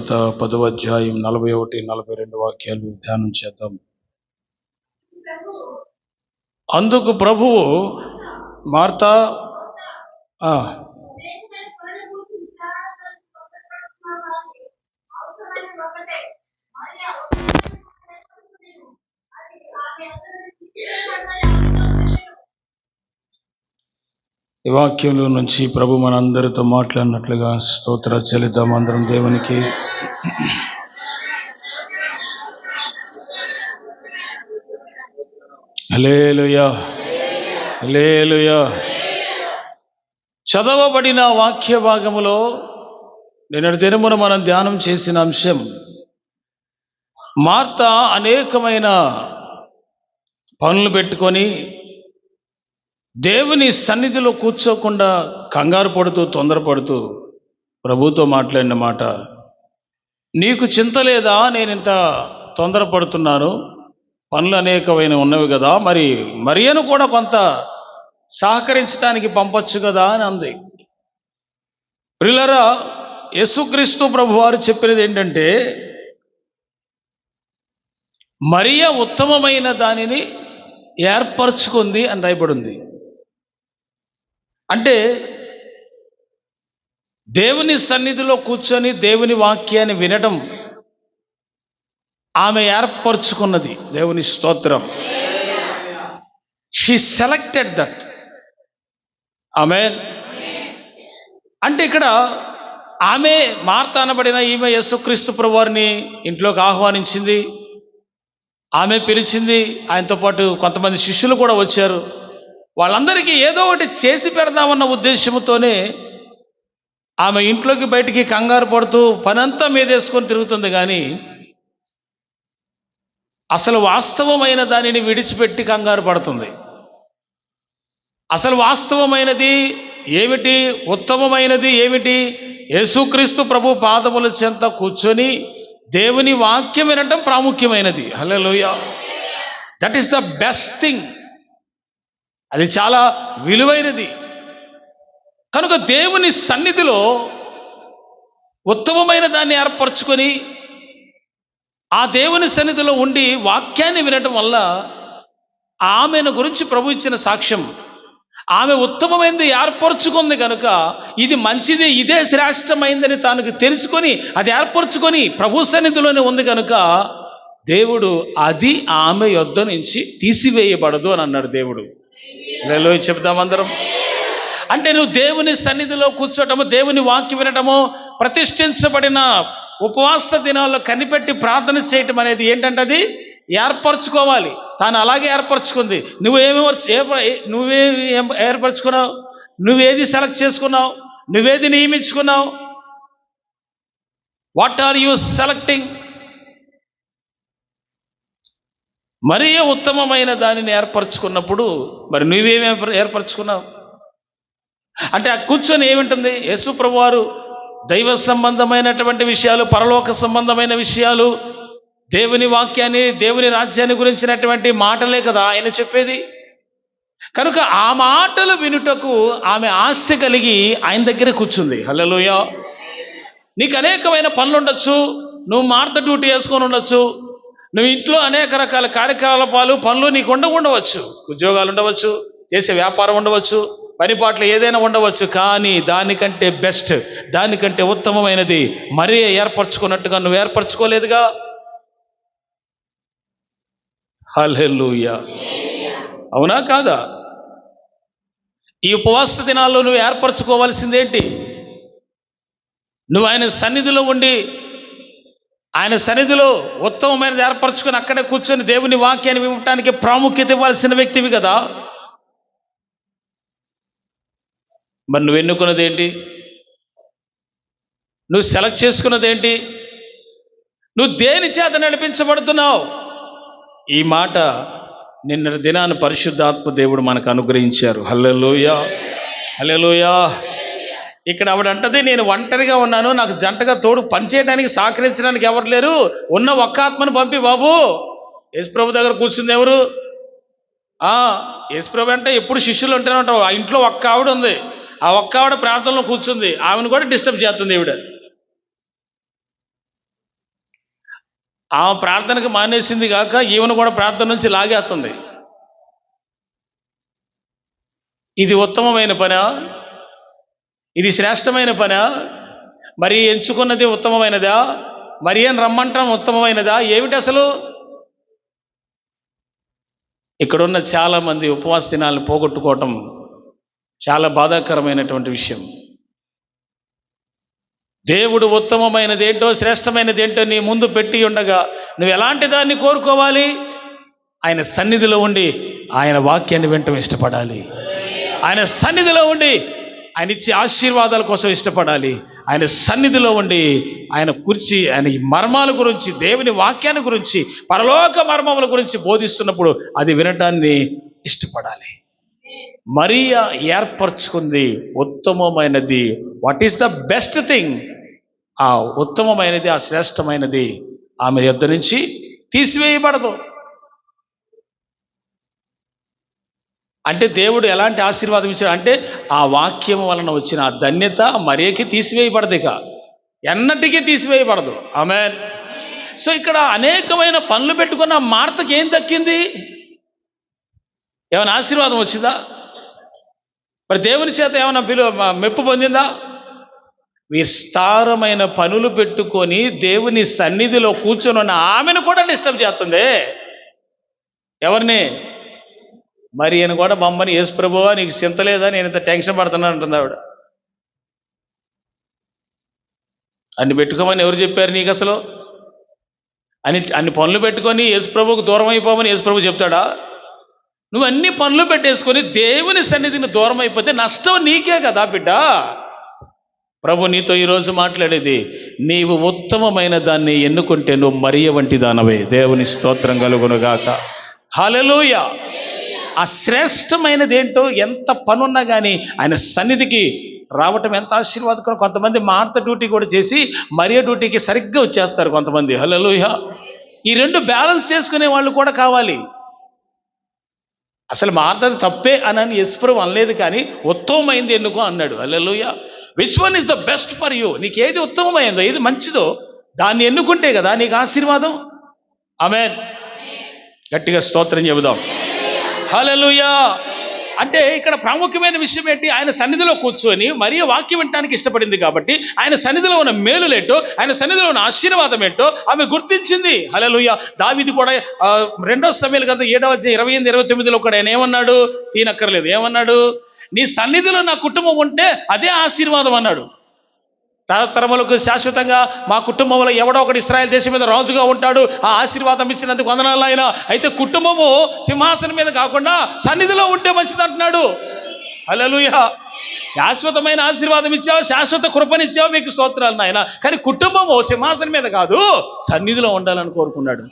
సువార్త 10వ అధ్యాయం 41, 42 వాక్యాలు ధ్యానం చేద్దాం. అందుకు ప్రభువు మార్తా ఈ వాక్యంలో నుంచి ప్రభు మనందరితో మాట్లాడినట్లుగా స్తోత్ర చెల్లిద్దాం అందరం దేవునికి. హల్లెలూయా, హల్లెలూయా. చదవబడిన వాక్య భాగములో నిన్నటి దినమున మనం ధ్యానం చేసిన అంశం, మార్తా అనేకమైన పనులు పెట్టుకొని దేవుని సన్నిధిలో కూర్చోకుండా కంగారు పడుతూ తొందరపడుతూ ప్రభుతో మాట్లాడిన మాట, నీకు చింత లేదా, నేను ఇంత తొందరపడుతున్నాను, పనులు అనేకమైన ఉన్నవి కదా, మరి మరియను కూడా కొంత సహకరించడానికి పంపొచ్చు కదా అని అంది. ప్రియులారా, యేసుక్రీస్తు ప్రభువారు చెప్పినది ఏంటంటే, మరియ ఉత్తమమైన దానిని ఏర్పరచుకుంది అని రాయబడింది. అంటే దేవుని సన్నిధిలో కూర్చొని దేవుని వాక్యాన్ని వినటం ఆమె ఏర్పరచుకున్నది. దేవుని స్తోత్రం. She selected that. ఆమేన్. అంటే ఇక్కడ ఆమె మార్తా అనబడిన ఈమె యేసుక్రీస్తు ప్రభువారిని ఇంట్లోకి ఆహ్వానించింది, ఆమె పిలిచింది. ఆయనతో పాటు కొంతమంది శిష్యులు కూడా వచ్చారు. వాళ్ళందరికీ ఏదో ఒకటి చేసి పెడదామన్న ఉద్దేశంతోనే ఆమె ఇంట్లోకి బయటికి కంగారు పడుతూ పనంతా మీదేసుకొని తిరుగుతుంది. కానీ అసలు వాస్తవమైన దానిని విడిచిపెట్టి కంగారు పడుతుంది. అసలు వాస్తవమైనది ఏమిటి, ఉత్తమమైనది ఏమిటి? యేసుక్రీస్తు ప్రభు పాదముల చెంత కూర్చొని దేవుని వాక్యం వినటం ప్రాముఖ్యమైనది. హల్లెలూయా. That is the best thing. అది చాలా విలువైనది. కనుక దేవుని సన్నిధిలో ఉత్తమమైన దాన్ని ఏర్పరచుకొని ఆ దేవుని సన్నిధిలో ఉండి వాక్యాన్ని వినటం వల్ల ఆమెను గురించి ప్రభు ఇచ్చిన సాక్ష్యం, ఆమె ఉత్తమమైనది ఏర్పరచుకుంది కనుక ఇది మంచిది, ఇదే శ్రేష్టమైందని తాను తెలుసుకొని అది ఏర్పరచుకొని ప్రభు సన్నిధిలోనే ఉంది కనుక దేవుడు అది ఆమె యొద్ద నుంచి తీసివేయబడదు అని అన్నాడు దేవుడు. హల్లెలూయా చెప్దాం అందరం. అంటే నువ్వు దేవుని సన్నిధిలో కూర్చోటము, దేవుని వాక్యం వినటము, ప్రతిష్ఠించబడిన ఉపవాస దినాల్లో కనిపెట్టి ప్రార్థన చేయటం అనేది ఏంటంటే అది ఏర్పరచుకోవాలి. తాను అలాగే ఏర్పరచుకుంది. నువ్వేమి ఏర్పరచుకున్నావు? నువ్వేది సెలెక్ట్ చేసుకున్నావు? నువ్వేది నియమించుకున్నావు? What are you selecting? మరీ ఉత్తమమైన దానిని ఏర్పరచుకున్నప్పుడు మరి నువ్వేమి ఏర్పరచుకున్నావు? అంటే ఆ కూర్చొని ఏమింటుంది? యేసు ప్రభువారు దైవ సంబంధమైనటువంటి విషయాలు, పరలోక సంబంధమైన విషయాలు, దేవుని వాక్యాన్ని, దేవుని రాజ్యాన్ని గురించినటువంటి మాటలే కదా ఆయన చెప్పేది. కనుక ఆ మాటలు వినుటకు ఆమె ఆశ కలిగి ఆయన దగ్గర కూర్చుంది. హల్లెలూయా. నీకు అనేకమైన పనులు ఉండొచ్చు, నువ్వు మార్త డ్యూటీ వేసుకొని ఉండొచ్చు, నువ్వు ఇంట్లో అనేక రకాల కార్యకలాపాలు, పనులు నీకు ఉండవచ్చు, ఉద్యోగాలు ఉండవచ్చు, చేసే వ్యాపారం ఉండవచ్చు, పనిపాట్లు ఏదైనా ఉండవచ్చు. కానీ దానికంటే బెస్ట్, దానికంటే ఉత్తమమైనది మరీ ఏర్పరచుకున్నట్టుగా నువ్వు ఏర్పరచుకోలేదుగా. హల్లెలూయా. అవునా కాదా? ఈ ఉపవాస దినాల్లో నువ్వు ఏర్పరచుకోవాల్సిందేంటి? నువ్వు ఆయన సన్నిధిలో ఉండి ఆయన సన్నిధిలో ఉత్తమమైనది ఏర్పరచుకొని అక్కడే కూర్చొని దేవుని వాక్యాన్ని వినటానికి ప్రాముఖ్యత ఇవ్వాల్సిన వ్యక్తివి కదా. మరి నువ్వు ఎన్నుకున్నది ఏంటి? నువ్వు సెలెక్ట్ చేసుకున్నది ఏంటి? నువ్వు దేని చేత నడిపించబడుతున్నావు? ఈ మాట నిన్న దినాన్ని పరిశుద్ధాత్మ దేవుడు మనకు అనుగ్రహించారు. హల్లెలూయా, హల్లెలూయా. ఇక్కడ ఆవిడ అంటది, నేను ఒంటరిగా ఉన్నాను, నాకు జంటగా తోడు పనిచేయడానికి సహకరించడానికి ఎవరు లేరు, ఉన్న ఒక్క ఆత్మను పంపి బాబు. యేసుప్రభు దగ్గర కూర్చుంది ఎవరు? యేసుప్రభు అంటే ఎప్పుడు శిష్యులు ఉంటూనే ఉంటావు. ఆ ఇంట్లో ఒక్క ఆవిడ ఉంది, ఆ ఒక్క ఆవిడ ప్రార్థనలో కూర్చుంది, ఆమెను కూడా డిస్టర్బ్ చేస్తుంది ఈవిడ. ఆమె ప్రార్థనకు మానేసింది కాక ఈమెను కూడా ప్రార్థన నుంచి లాగేస్తుంది. ఇది ఉత్తమమైన పనా? ఇది శ్రేష్టమైన పనా? మరి ఎంచుకున్నది ఉత్తమమైనదా? మరి ఏం రమ్మంటాం ఉత్తమమైనదా? ఏమిటి అసలు? ఇక్కడున్న చాలామంది ఉపవాస దినాలను పోగొట్టుకోవటం చాలా బాధాకరమైనటువంటి విషయం. దేవుడు ఉత్తమమైనది ఏంటో శ్రేష్టమైనది ఏంటో నీ ముందు పెట్టి ఉండగా నువ్వు ఎలాంటి దాన్ని కోరుకోవాలి? ఆయన సన్నిధిలో ఉండి ఆయన వాక్యాన్ని వినటం ఇష్టపడాలి. ఆయన సన్నిధిలో ఉండి ఆయన ఇచ్చే ఆశీర్వాదాల కోసం ఇష్టపడాలి. ఆయన సన్నిధిలో ఉండి ఆయన గురించి, ఆయన మర్మాల గురించి, దేవుని వాక్యాన్ని గురించి, పరలోక మర్మముల గురించి బోధిస్తున్నప్పుడు అది వినటాన్ని ఇష్టపడాలి. మరియా ఏర్పరచుకుంది ఉత్తమమైనది. What is the best thing? ఆ ఉత్తమమైనది, ఆ శ్రేష్టమైనది ఆమె యొద్ద నుంచి తీసివేయబడదు. అంటే దేవుడు ఎలాంటి ఆశీర్వాదం ఇచ్చాడు అంటే ఆ వాక్యం వలన వచ్చిన ఆ ధన్యత మరియకి తీసివేయబడదు, ఇక ఎన్నటికీ తీసివేయబడదు. ఆమేన్. సో ఇక్కడ అనేకమైన పనులు పెట్టుకున్న మార్తకి ఏం దక్కింది? ఏమైనా ఆశీర్వాదం వచ్చిందా? మరి దేవుని చేత ఏమైనా మెప్పు పొందిందా? విస్తారమైన పనులు పెట్టుకొని దేవుని సన్నిధిలో కూర్చొని ఉన్న ఆమెను కూడా డిస్టర్బ్ చేస్తుంది. ఎవరిని? మరి ఈయన కూడా బొమ్మని, యేసు ప్రభువా నీకు చింత లేదా, నేను ఇంత టెన్షన్ పడుతున్నాను అంటుంది ఆవిడ. అన్ని పెట్టుకోమని ఎవరు చెప్పారు నీకు అసలు? అన్ని పనులు పెట్టుకొని యేసు ప్రభువుకు దూరం అయిపోమని యేసు ప్రభు చెప్తాడా? నువ్వు అన్ని పనులు పెట్టేసుకొని దేవుని సన్నిధిని దూరం అయిపోతే నష్టం నీకే కదా బిడ్డ. ప్రభు నీతో ఈరోజు మాట్లాడేది, నీవు ఉత్తమమైన దాన్ని ఎన్నుకుంటే నువ్వు మరియ వంటి దానవే. దేవుని స్తోత్రం కలుగునుగాక. హల్లెలూయా. ఆ శ్రేష్టమైనది ఏంటో, ఎంత పనున్నా కానీ ఆయన సన్నిధికి రావటం ఎంత ఆశీర్వాదకరం. కొంతమంది మార్త డ్యూటీ కూడా చేసి మరియ డ్యూటీకి సరిగ్గా వచ్చేస్తారు కొంతమంది. హల్లెలూయా. ఈ రెండు బ్యాలెన్స్ చేసుకునే వాళ్ళు కూడా కావాలి. అసలు మార్తది తప్పే అని యేసు ప్రభువు అనలేదు, కానీ ఉత్తమమైంది ఎన్నుకో అన్నాడు. హల్లెలూయా. Which one is the best for you? నీకు ఏది ఉత్తమమైందో, ఏది మంచిదో దాన్ని ఎన్నుకుంటే కదా నీకు ఆశీర్వాదం. ఆమేన్. గట్టిగా స్తోత్రం చెబుదాం. హల్లెలూయా. అంటే ఇక్కడ ప్రాముఖ్యమైన విషయం ఏంటి? ఆయన సన్నిధిలో కూర్చొని మరియ వాక్యం వినటానికి ఇష్టపడింది కాబట్టి ఆయన సన్నిధిలో ఉన్న మేలులేంటో, ఆయన సన్నిధిలో ఉన్న ఆశీర్వాదం ఏంటో ఆమె గుర్తించింది. హల్లెలూయా. దావీదు కూడా 2 సమూయేలు గ్రంథం 7:28-29 కూడా ఆయన ఏమన్నాడు? తీనక్కర్లేదు. ఏమన్నాడు? నీ సన్నిధిలో నా కుటుంబం ఉంటే అదే ఆశీర్వాదం అన్నాడు. తరతరములకు శాశ్వతంగా మా కుటుంబంలో ఎవడో ఒకటి ఇశ్రాయేలు దేశం మీద రాజుగా ఉంటాడు, ఆ ఆశీర్వాదం ఇచ్చినందుకు వందనాలు ఆయన. అయితే కుటుంబము సింహాసనం మీద కాకుండా సన్నిధిలో ఉంటే మంచిది అంటున్నాడు. హల్లెలూయా. శాశ్వతమైన ఆశీర్వాదం ఇచ్చావు, శాశ్వత కృపనిచ్చావు, మీకు స్తోత్రాలు నాయన. కానీ కుటుంబము సింహాసనం మీద కాదు, సన్నిధిలో ఉండాలని కోరుకున్నాడు.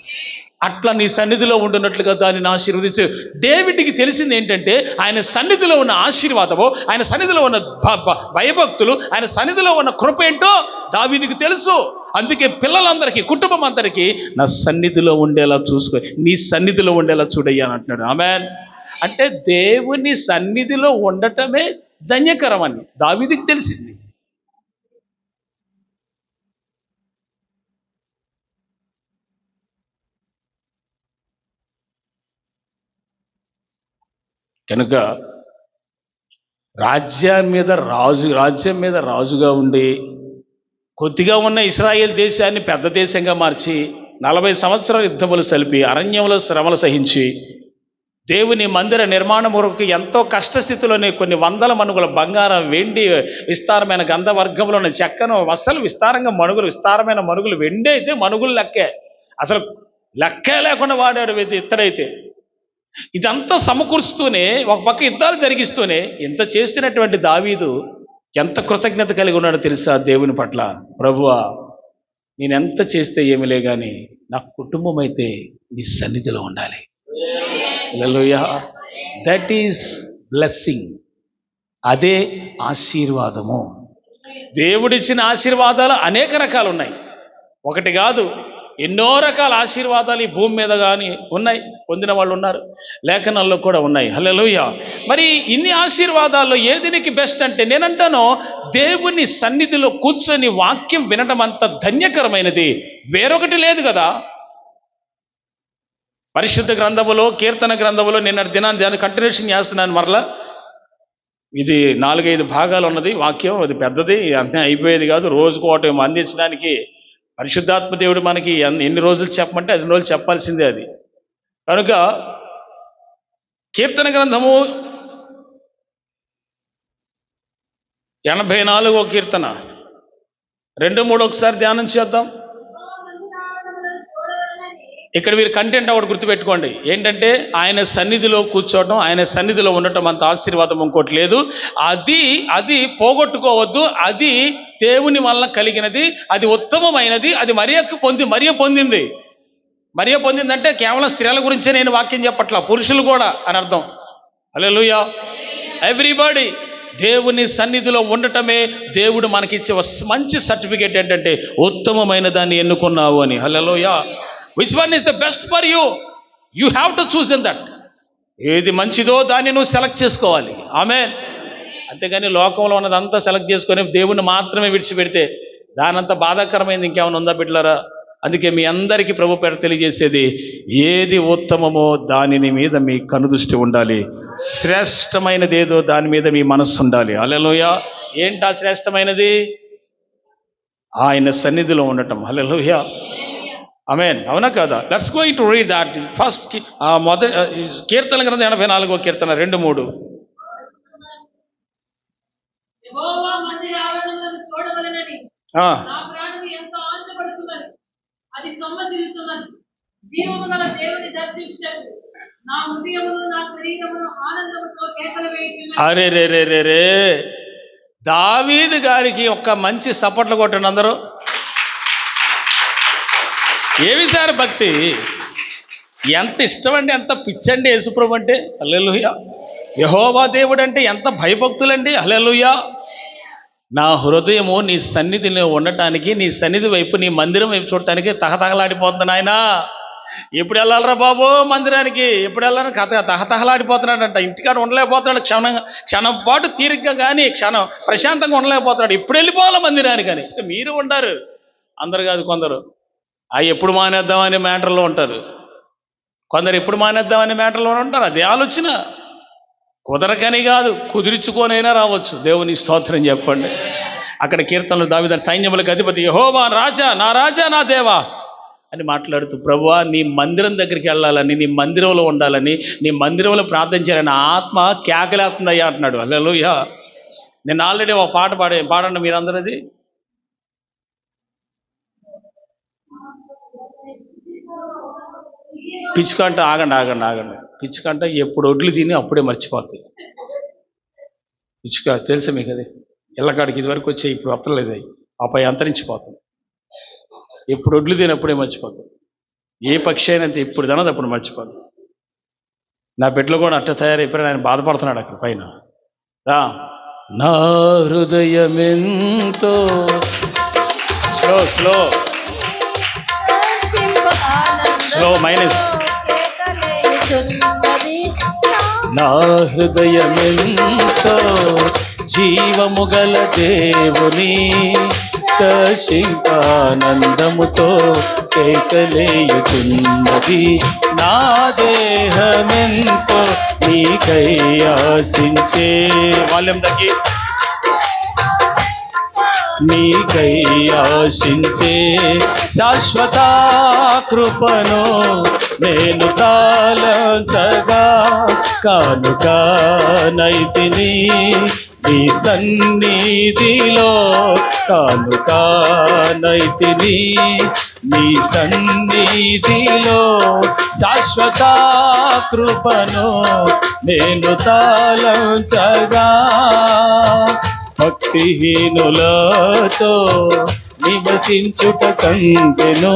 అట్లా నీ సన్నిధిలో ఉండున్నట్లుగా దానిని ఆశీర్వదించు. డేవిడ్కి తెలిసింది ఏంటంటే ఆయన సన్నిధిలో ఉన్న ఆశీర్వాదము, ఆయన సన్నిధిలో ఉన్న భయభక్తులు, ఆయన సన్నిధిలో ఉన్న కృప ఏంటో దావీదుకి తెలుసు. అందుకే పిల్లలందరికీ, కుటుంబం అందరికీ నా సన్నిధిలో ఉండేలా చూసుకో, నీ సన్నిధిలో ఉండేలా చూడయ్యా అని అంటున్నాడు. ఆమేన్. అంటే దేవుని సన్నిధిలో ఉండటమే ధన్యకరం అని దావీదుకి తెలిసింది. కనుక రాజ్యం మీద రాజుగా ఉండి కొద్దిగా ఉన్న ఇశ్రాయేల్ దేశాన్ని పెద్ద దేశంగా మార్చి 40 సంవత్సరాల యుద్ధములు సలిపి అరణ్యంలో శ్రమలు సహించి దేవుని మందిర నిర్మాణ కొరకు ఎంతో కష్టస్థితిలోనే కొన్ని వందల మణుగుల బంగారం, వెండి, విస్తారమైన గంధవర్గంలోని చెక్కను, అసలు విస్తారమైన మణుగులు, వెండి అయితే మణుగులు లెక్కే, అసలు లెక్కే లేకుండా వాడాడు ఇత్తడైతే. ఇదంతా సమకూర్చుతూనే ఒక పక్క యుద్ధాలు జరిగిస్తూనే ఇంత చేస్తున్నటువంటి దావీదు ఎంత కృతజ్ఞత కలిగి ఉన్నాడో తెలుసా దేవుని పట్ల? ప్రభువా, నేనెంత చేస్తే ఏమిలే కానీ నా కుటుంబం అయితే నీ సన్నిధిలో ఉండాలి. హల్లెలూయా. That is blessing. అదే ఆశీర్వాదము. దేవుడిచ్చిన ఆశీర్వాదాలు అనేక రకాలు ఉన్నాయి, ఒకటి కాదు, ఎన్నో రకాల ఆశీర్వాదాలు ఈ భూమి మీద కానీ ఉన్నాయి, పొందిన వాళ్ళు ఉన్నారు, లేఖనాల్లో కూడా ఉన్నాయి. హల్లెలూయా. మరి ఇన్ని ఆశీర్వాదాల్లో ఏది నీకు బెస్ట్ అంటే, నేనంటాను దేవుని సన్నిధిలో కూర్చొని వాక్యం వినడం అంత ధన్యకరమైనది వేరొకటి లేదు కదా. పరిశుద్ధ గ్రంథములో, కీర్తన గ్రంథములో నిన్నటి దినాన్ని దాన్ని కంటిన్యూషన్ చేస్తున్నాను. మరలా ఇది 4-5 భాగాలు ఉన్నది వాక్యం. అది పెద్దది, అంతే అయిపోయేది కాదు. రోజుకు ఒకటి అందించడానికి పరిశుద్ధాత్మ దేవుడు మనకి ఎన్ని రోజులు చెప్పమంటే 10 రోజులు చెప్పాల్సిందే అది. కనుక కీర్తన గ్రంథము 84వ కీర్తన 2-3 ఒకసారి ధ్యానం చేద్దాం. ఇక్కడ మీరు కంటెంట్ ఒకటి గుర్తుపెట్టుకోండి. ఏంటంటే ఆయన సన్నిధిలో కూర్చోవటం, ఆయన సన్నిధిలో ఉండటం అంత ఆశీర్వాదం ఇంకోటి లేదు. అది పోగొట్టుకోవద్దు. అది దేవుని వల్ల కలిగినది, అది ఉత్తమమైనది. అది మరియ పొందింది. మరియ పొందిందంటే కేవలం స్త్రీల గురించే నేను వాక్యం చెప్పట్లా, పురుషులు కూడా అని అర్థం. హల్లెలూయా. ఎవ్రీబడి దేవుని సన్నిధిలో ఉండటమే దేవుడు మనకిచ్చే మంచి సర్టిఫికేట్. ఏంటంటే ఉత్తమమైన దాన్ని ఎన్నుకున్నావు అని. హల్లెలూయా. Which one is the best for you? You have to choose in that. ఏది మంచిదో దాన్ని నువ్వు సెలెక్ట్ చేసుకోవాలి. ఆమేన్. అంతేగాని లోకంలో ఉన్నదంతా సెలెక్ట్ చేసుకొని దేవుణ్ణి మాత్రమే విడిచిపెడితే దానంత బాధాకరమైంది ఇంకేమైనా ఉందా బిడ్డలారా? అందుకే మీ అందరికీ ప్రభు పేరు తెలియజేసేది, ఏది ఉత్తమమో దానిని మీద మీ కనుదృష్టి ఉండాలి. శ్రేష్టమైనది ఏదో దాని మీద మీ మనస్సు ఉండాలి. హల్లెలూయా. ఏంటా శ్రేష్టమైనది? ఆయన సన్నిధిలో ఉండటం. హల్లెలూయా. ఆమేన్. అవునా కదా? Let's going to read that first. కీర్తన గ్రంథం 84వ కీర్తన 2-3. అరే రే రే రే రే దావీదు గారికి ఒక్క మంచి సపోర్ట్లు కొట్టండి అందరూ. ఏమి సార్ భక్తి, ఎంత ఇష్టమండి, ఎంత పిచ్చండి యేసుప్రభు అంటే. హల్లెలూయా. యెహోవా దేవుడు అంటే ఎంత భయభక్తులండి. హల్లెలూయా. నా హృదయము నీ సన్నిధిలో ఉండటానికి, నీ సన్నిధి వైపు, నీ మందిరం వైపు చూడటానికి తహతహలాడిపోతుంది ఆయన. ఎప్పుడు వెళ్ళాలరా బాబు మందిరానికి, ఎప్పుడు వెళ్ళాలని తహతహలాడిపోతున్నాడంట. ఇంటికాడ ఉండలేకపోతున్నాడు. క్షణం పాటు తీరిగ్గా కానీ ప్రశాంతంగా ఉండలేకపోతున్నాడు. ఎప్పుడు వెళ్ళిపోవాలి మందిరానికి అని. మీరు ఉంటారు, అందరు కాదు, కొందరు ఎప్పుడు మానేద్దామనే మ్యాటర్లో ఉంటారు, కొందరు ఎప్పుడు మానేద్దామనే మ్యాటర్లో ఉంటారు. అది ఆలోచన. కుదరకని కాదు, కుదిరించుకోనైనా రావచ్చు. దేవుని స్తోత్రం చెప్పండి. అక్కడ కీర్తనలు దావీదు సైన్యములకు అధిపతి యెహోవా రాజా, నా దేవా అని మాట్లాడుతూ, ప్రభువా నీ మందిరం దగ్గరికి వెళ్ళాలని, నీ మందిరంలో ఉండాలని, నీ మందిరంలో ప్రార్థన చేయాలని ఆత్మ కేకలేస్తుందయ్యా అంటున్నాడు. హల్లెలూయా. నేను ఆల్రెడీ ఒక పాట పాడండి మీరందరూ. అది పిచ్చుకంట ఆగండి. పిచ్చుకంట ఎప్పుడు ఒడ్లు తిని అప్పుడే మర్చిపోతాయి. పిచ్చుక తెలుసు మీకు, అది ఇళ్ళకాడికి ఇదివరకు వచ్చే ఇప్పుడు వత్తలేదు, అవి ఆపై అంతరించిపోతుంది. ఎప్పుడు ఒడ్లు తిని అప్పుడే మర్చిపోతుంది. ఏ పక్షి అయినా ఇప్పుడు తినదు, అప్పుడు మర్చిపోతుంది. నా బిడ్డలు కూడా అట్ట తయారైపోయి ఆయన బాధపడుతున్నాడు అక్కడ పైన. నా హృదయమెంతో స్లో మైనస్. నా హృదయమెంతో జీవము గల దేవుని దర్శింపానందముతో కేకలేయుచున్నది. నా దేహమెంతో నీకై ఆశించే, వాల్యం తగ్గి, నీకై ఆశించే శాశ్వత కృపను నేను తాళంచగా కానుకనైతిని నీ సన్నిధిలో, కానుకనైతిని నీ సన్నిధిలో. శాశ్వత కృపను నేను తాళంచగా భక్తిహీనులతో నివసించుట కంటెను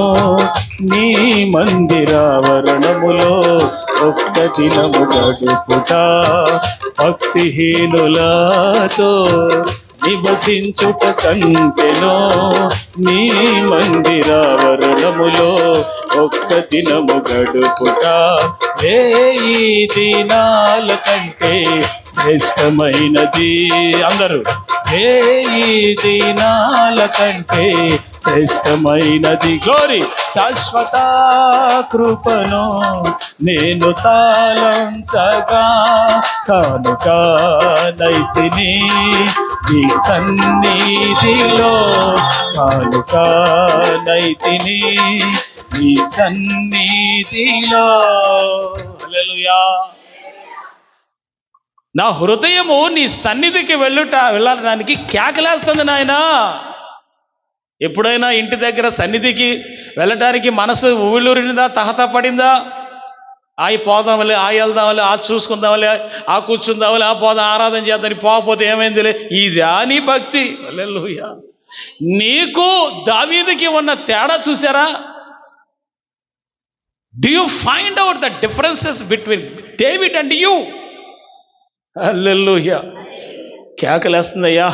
నీ మందిరావరణములో ఒక్క దినము గడుపుట. భక్తిహీనులతో నివసించుట కంటెను నీ మందిరావరణములో ఒక్క దినము గడుపుట 1000 దినాల కంటే శ్రేష్టమైనది. అందరూ 1000 దినాల కంటే శ్రేష్టమైనది. గ్లోరీ. శాశ్వత కృపను నేను తాళంచగా కానుక నైతిని నీ సన్నిధిలో, కానుక నైతిని నీ సన్నిధిలో. హల్లెలూయా. నా హృదయము నీ సన్నిధికి వెళ్ళడానికి కేకలేస్తుంది నాయనా. ఎప్పుడైనా ఇంటి దగ్గర సన్నిధికి వెళ్ళటానికి మనసు ఊళ్ళూరినిందా, తహత పడిందా? పోదాంలే, వెళ్దాంలే, చూసుకుందాంలే, కూర్చుందాంలే, పోదాం ఆరాధన చేద్దాం, పోకపోతే ఏమైందిలే, ఇదా నీ భక్తి? హల్లెలూయా. నీకు దావీదుకి ఉన్న తేడా చూసారా? Do you find out the differences between David and you? హల్లెలూయా. కేకలేస్తుందయ్యా,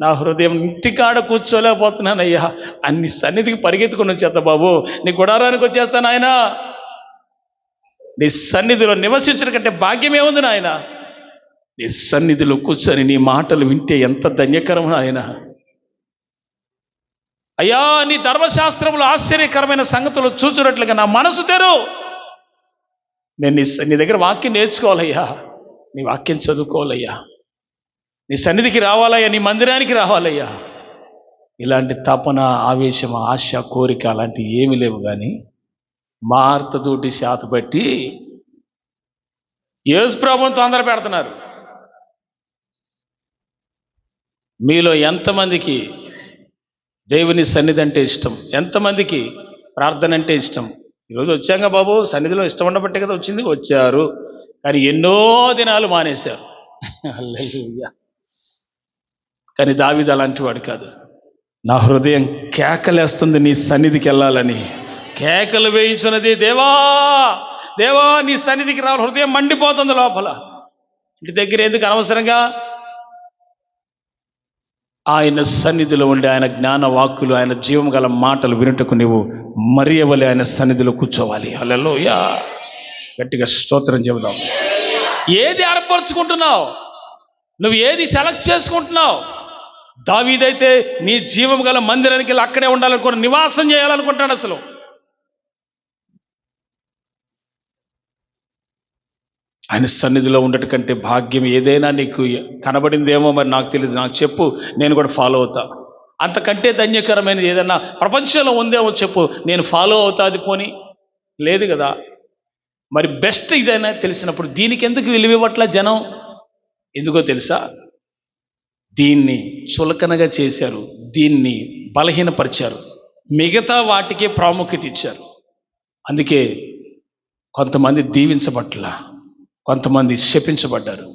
నా హృదయం ఇంటికాడ కూర్చోలేకపోతున్నానయ్యా, అన్ని సన్నిధికి పరిగెత్తుకుని వచ్చేస్తా బాబు, నీ గుడారానికి వచ్చేస్తాను ఆయన. నీ సన్నిధిలో నివసించడం కంటే భాగ్యమేముంది నాయన? నీ సన్నిధిలో కూర్చొని నీ మాటలు వింటే ఎంత ధన్యకరం నాయన. అయ్యా, నీ ధర్మశాస్త్రములు ఆశ్చర్యకరమైన సంగతులు చూచున్నట్లుగా నా మనసు తెరు. నేను నీ దగ్గర వాక్యం నేర్చుకోవాలయ్యా, నీ వాక్యం చదువుకోవాలయ్యా, నీ సన్నిధికి రావాలయ్యా, నీ మందిరానికి రావాలయ్యా. ఇలాంటి తపన, ఆవేశం, ఆశ, కోరిక అలాంటివి ఏమీ లేవు. కానీ మార్తతోటి శాత బట్టి యేసు ప్రభువుని తొందర పెడుతున్నారు. మీలో ఎంతమందికి దేవుని సన్నిధి అంటే ఇష్టం? ఎంతమందికి ప్రార్థన అంటే ఇష్టం? ఈరోజు వచ్చాక బాబు సన్నిధిలో ఇష్టం ఉండబట్టే కదా వచ్చారు, కానీ ఎన్నో దినాలు మానేశారు. హల్లెలూయా. కానీ దావీదు అలాంటి వాడు కాదు. నా హృదయం కేకలేస్తుంది నీ సన్నిధికి వెళ్ళాలని, కేకలు వేయించున్నది. దేవా దేవా నీ సన్నిధికి రావాలి. హృదయం మండిపోతుంది లోపల. ఇంటి దగ్గర ఎందుకు అనవసరంగా? ఆయన సన్నిధిలో ఉండి ఆయన జ్ఞాన వాక్కులు, ఆయన జీవం గల మాటలు వినుటకు నీవు మరియవలే ఆయన సన్నిధిలో కూర్చోవాలి. హల్లెలూయా. గట్టిగా స్తోత్రం చెబుదాం. ఏది ఏర్పరచుకుంటున్నావు? నువ్వు ఏది సెలెక్ట్ చేసుకుంటున్నావు? దావీదైతే నీ జీవం గల మందిరానికి వెళ్ళి అక్కడే ఉండాలనుకున్న, నివాసం చేయాలనుకుంటాడు. అసలు ఆయన సన్నిధిలో ఉండటం కంటే భాగ్యం ఏదైనా నీకు కనబడిందేమో, మరి నాకు తెలియదు, నాకు చెప్పు, నేను కూడా ఫాలో అవుతా. అంతకంటే ధన్యకరమైనది ఏదైనా ప్రపంచంలో ఉందేమో చెప్పు, నేను ఫాలో అవుతా. అది పోనీ లేదు కదా. మరి బెస్ట్ ఇదైనా తెలిసినప్పుడు దీనికి ఎందుకు విలువివ్వట్ల జనం? ఎందుకో తెలుసా? దీన్ని చులకనగా చేశారు, దీన్ని బలహీనపరిచారు, మిగతా వాటికే ప్రాముఖ్యత ఇచ్చారు. అందుకే కొంతమంది దీవించబట్ల, కొంతమంది శపించబడ్డారు.